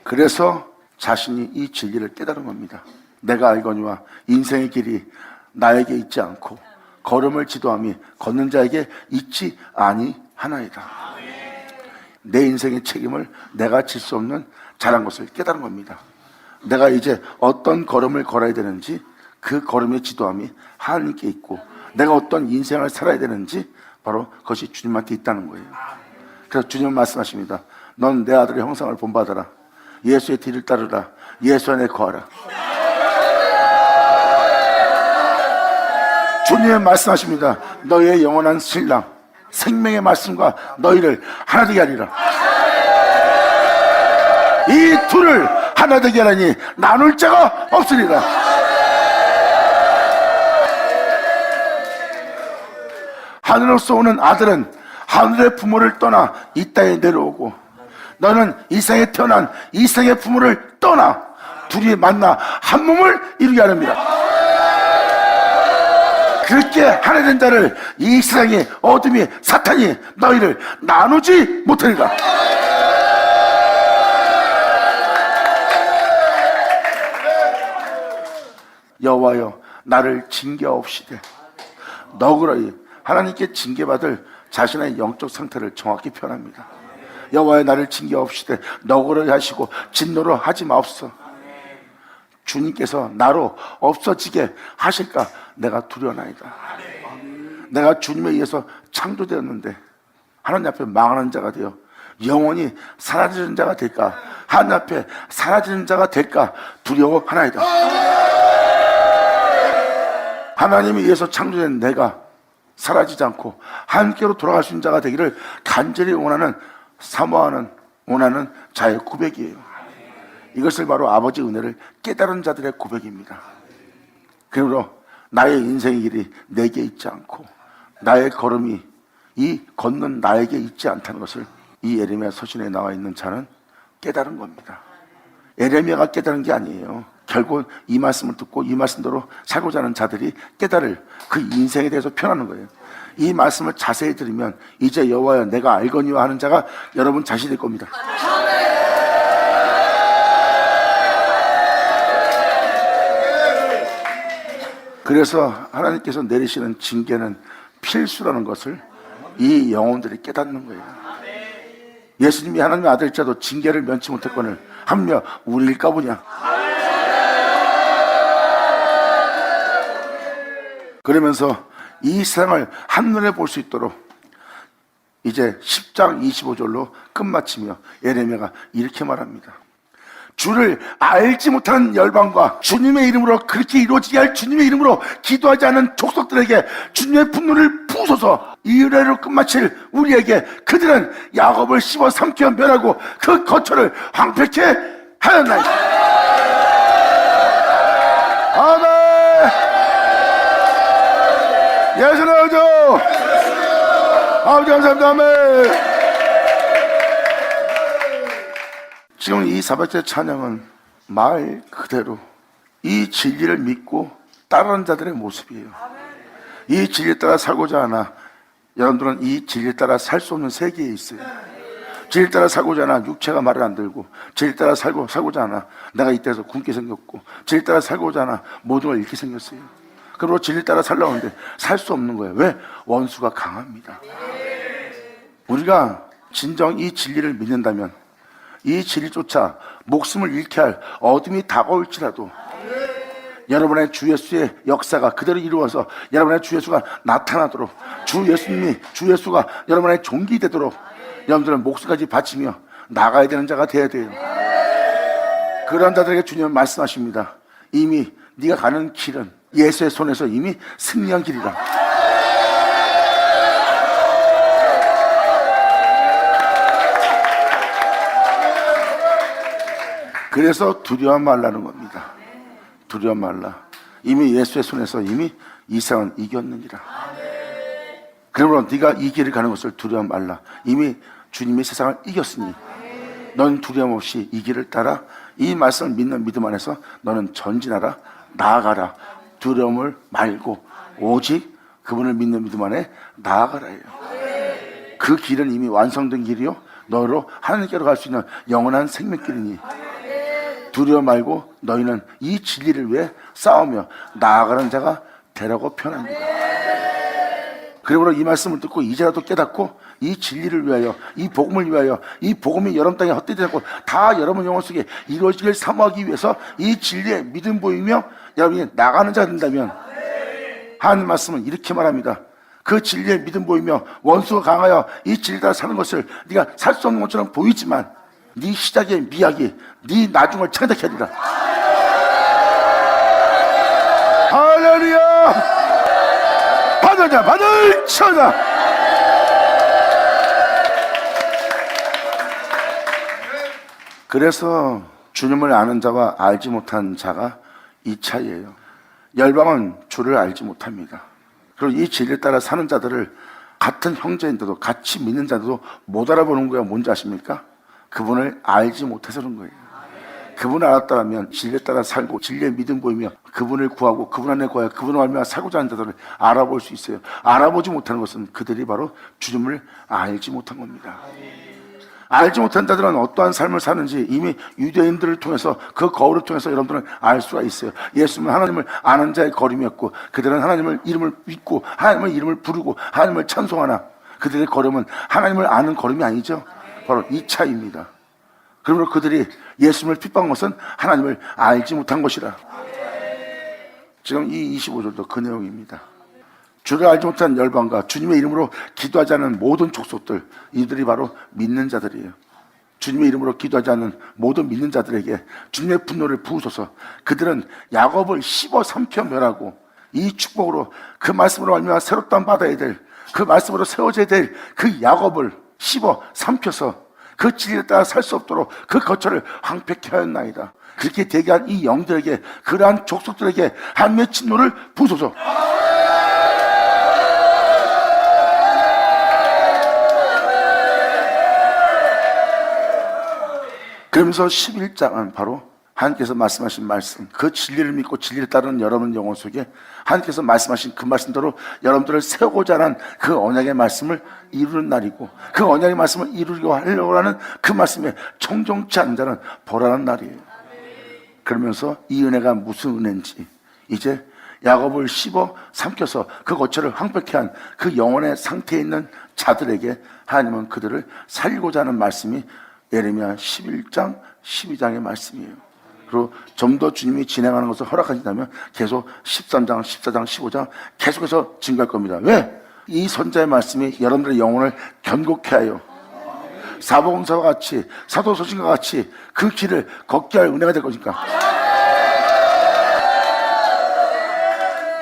그래서 자신이 이 진리를 깨달은 겁니다. 내가 알거니와 인생의 길이 나에게 있지 않고 걸음을 지도함이 걷는 자에게 있지 아니하나이다. 내 인생의 책임을 내가 질 수 없는 자란 것을 깨달은 겁니다. 내가 이제 어떤 걸음을 걸어야 되는지 그 걸음의 지도함이 하나님께 있고, 내가 어떤 인생을 살아야 되는지 바로 그것이 주님한테 있다는 거예요. 그래서 주님은 말씀하십니다. 넌 내 아들의 형상을 본받아라. 예수의 뒤를 따르라. 예수 안에 거하라. 주님은 말씀하십니다. 너희의 영원한 신랑 생명의 말씀과 너희를 하나 되게 하리라. 이 둘을 하나 되게 하라니 나눌 자가 없으리라. 하늘로서 오는 아들은 하늘의 부모를 떠나 이 땅에 내려오고, 너는 이 세상에 태어난 이 세상의 부모를 떠나 둘이 만나 한 몸을 이루게 하렵니다. 그렇게 하나 된 자를 이 세상의 어둠이 사탄이 너희를 나누지 못하리라. 여호와여 나를 징계하옵시되. 너그러이 하나님께 징계받을 자신의 영적 상태를 정확히 표현합니다. 여호와여 나를 징계하옵시되 너그러이 하시고 진노로 하지 마옵소서. 주님께서 나로 없어지게 하실까 내가 두려워나이다. 내가 주님에 의해서 창조되었는데 하나님 앞에 망하는 자가 되어 영원히 사라지는 자가 될까, 하나님 앞에 사라지는 자가 될까 두려워하나이다. 하나님에 의해서 창조된 내가 사라지지 않고 함께로 돌아갈 수 있는 자가 되기를 간절히 원하는, 사모하는, 원하는 자의 고백이에요. 이것을 바로 아버지 은혜를 깨달은 자들의 고백입니다. 그러므로 나의 인생의 길이 내게 있지 않고 나의 걸음이 이 걷는 나에게 있지 않다는 것을 이 예레미야 서신에 나와 있는 자는 깨달은 겁니다. 예레미야가 깨달은 게 아니에요. 결국 이 말씀을 듣고 이 말씀대로 살고자 하는 자들이 깨달을 그 인생에 대해서 표현하는 거예요. 이 말씀을 자세히 들으면 이제 여호와여 내가 알거니와 하는 자가 여러분 자신이 될 겁니다. 그래서 하나님께서 내리시는 징계는 필수라는 것을 이 영혼들이 깨닫는 거예요. 예수님이 하나님의 아들일자도 징계를 면치 못했거늘 하며 우리일까 보냐. 그러면서 이 세상을 한눈에 볼 수 있도록 이제 10장 25절로 끝마치며 예레미야가 이렇게 말합니다. 주를 알지 못하는 열방과 주님의 이름으로 그렇게 이루어지게 할 주님의 이름으로 기도하지 않은 족속들에게 주님의 분노를 부으소서. 이 의뢰로 끝마칠 우리에게 그들은 야곱을 씹어 삼켜 멸하고 그 거처를 황폐케 하였나이다. 아멘. 예수는 어조 아버지 감사합니다. 아멘. 지금 이 사박제 찬양은 말 그대로 이 진리를 믿고 따르는 자들의 모습이에요. 이 진리에 따라 살고자 하나 여러분들은 이 진리에 따라 살 수 없는 세계에 있어요. 진리에 따라 살고자 하나 육체가 말을 안 들고, 진리에 따라 살고자 하나 내가 이때서 굶게 생겼고, 진리에 따라 살고자 하나 모든 걸 잃게 생겼어요. 그리고 진리에 따라 살려는데 살 수 없는 거예요. 왜? 원수가 강합니다. 우리가 진정 이 진리를 믿는다면 이 진리조차 목숨을 잃게 할 어둠이 다가올지라도 여러분의 주 예수의 역사가 그대로 이루어서 여러분의 주 예수가 나타나도록, 주 예수가 여러분의 종기 되도록 여러분들은 목숨까지 바치며 나가야 되는 자가 되어야 돼요. 그런 자들에게 주님은 말씀하십니다. 이미 네가 가는 길은 예수의 손에서 이미 승리한 길이다. 그래서 두려워 말라는 겁니다. 두려워 말라. 이미 예수의 손에서 이미 이 세상은 이겼느니라. 그러므로 네가 이 길을 가는 것을 두려워 말라. 이미 주님이 세상을 이겼으니 넌 두려움 없이 이 길을 따라 이 말씀을 믿는 믿음 안에서 너는 전진하라. 나아가라. 두려움을 말고 오직 그분을 믿는 믿음 안에 나아가라예요. 그 길은 이미 완성된 길이요 너로 하나님께로 갈 수 있는 영원한 생명길이니 두려워 말고 너희는 이 진리를 위해 싸우며 나아가는 자가 되라고 표현합니다. 그러므로 이 말씀을 듣고 이제라도 깨닫고 이 진리를 위하여, 이 복음을 위하여, 이 복음이 여러분 땅에 헛되지 않고 다 여러분 영혼 속에 이루어지길 사모하기 위해서 이 진리에 믿음 보이며 여러분이 나가는 자가 된다면 하나님 말씀은 이렇게 말합니다. 그 진리에 믿음 보이며 원수가 강하여 이 진리 따라 사는 것을 네가 살 수 없는 것처럼 보이지만 네 시작의 미학이 네 나중을 창작해 주리라. 할렐루야. 받으자 받을 쳐자. 그래서 주님을 아는 자와 알지 못한 자가 이 차이예요. 열방은 주를 알지 못합니다. 그리고 이 진리에 따라 사는 자들을 같은 형제인데도 같이 믿는 자들도 못 알아보는 거야. 뭔지 아십니까? 그분을 알지 못해서 그런 거예요. 그분을 알았다면 진리에 따라 살고 진리의 믿음 보이며 그분을 구하고 그분 안에 구하여 그분을 알며 살고자 하는 자들을 알아볼 수 있어요. 알아보지 못하는 것은 그들이 바로 주님을 알지 못한 겁니다. 알지 못한 자들은 어떠한 삶을 사는지 이미 유대인들을 통해서 그 거울을 통해서 여러분들은 알 수가 있어요. 예수님은 하나님을 아는 자의 걸음이었고 그들은 하나님을 이름을 믿고 하나님의 이름을 부르고 하나님을 찬송하나 그들의 걸음은 하나님을 아는 걸음이 아니죠. 바로 이 차이입니다. 그러므로 그들이 예수님을 핍박한 것은 하나님을 알지 못한 것이라. 지금 이 25절도 그 내용입니다. 주를 알지 못한 열방과 주님의 이름으로 기도하지 않는 모든 족속들, 이들이 바로 믿는 자들이에요. 주님의 이름으로 기도하지 않는 모든 믿는 자들에게 주님의 분노를 부으소서. 그들은 야곱을 씹어 삼켜 멸하고 이 축복으로 그 말씀으로 말미암아 새롭게 받아야 될, 그 말씀으로 세워져야 될 그 야곱을 씹어 삼켜서 그 진리에 따라 살 수 없도록 그 거처를 황폐케 하였나이다. 그렇게 대기한 이 영들에게, 그러한 족속들에게 하나님의 진노를 부으소서. 그러면서 11장은 바로 하나님께서 말씀하신 말씀, 그 진리를 믿고 진리를 따르는 여러분 영혼 속에 하나님께서 말씀하신 그 말씀대로 여러분들을 세우고자 하는 그 언약의 말씀을 이루는 날이고, 그 언약의 말씀을 이루려고 하려고 하는 그 말씀에 청종치 않는 자는 벌하는 날이에요. 그러면서 이 은혜가 무슨 은혜인지, 이제 야곱을 씹어 삼켜서 그 거처를 황폐케 한 그 영혼의 상태에 있는 자들에게 하나님은 그들을 살리고자 하는 말씀이 예레미야 11장, 12장의 말씀이에요. 그리고 좀 더 주님이 진행하는 것을 허락하신다면 계속 13장, 14장, 15장 계속해서 증가할 겁니다. 왜? 이 선자의 말씀이 여러분들의 영혼을 견고케 하여 사복음서와 같이, 사도서신과 같이 그 길을 걷게 할 은혜가 될 것이니까.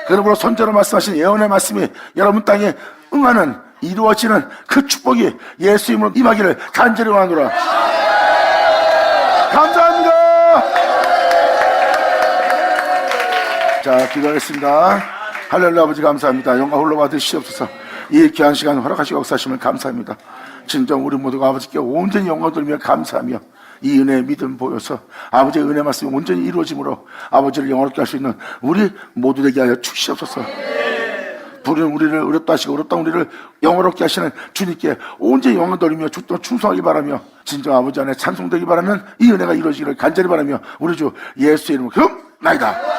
그러므로 선자로 말씀하신 예언의 말씀이 여러분 땅에 응하는, 이루어지는 그 축복이 예수 이름으로 임하기를 간절히 원하노라. 감사합니다. 자, 기도하겠습니다. 할렐루야. 아버지 감사합니다. 영광 홀로 받으시옵소서. 이 귀한 시간 허락하시고 역사하심을 감사합니다. 진정 우리 모두가 아버지께 온전히 영광 돌리며 감사하며 이 은혜의 믿음 보여서 아버지의 은혜 말씀이 온전히 이루어짐으로 아버지를 영화롭게 할 수 있는 우리 모두 되게 하여 주시옵소서. 부르는 우리를 의롭다 하시고 의롭다 우리를 영화롭게 하시는 주님께 온전히 영광 돌리며 주도 충성하기 바라며 진정 아버지 안에 찬송되기 바라는 이 은혜가 이루어지기를 간절히 바라며 우리 주 예수의 이름으로 기도나이다.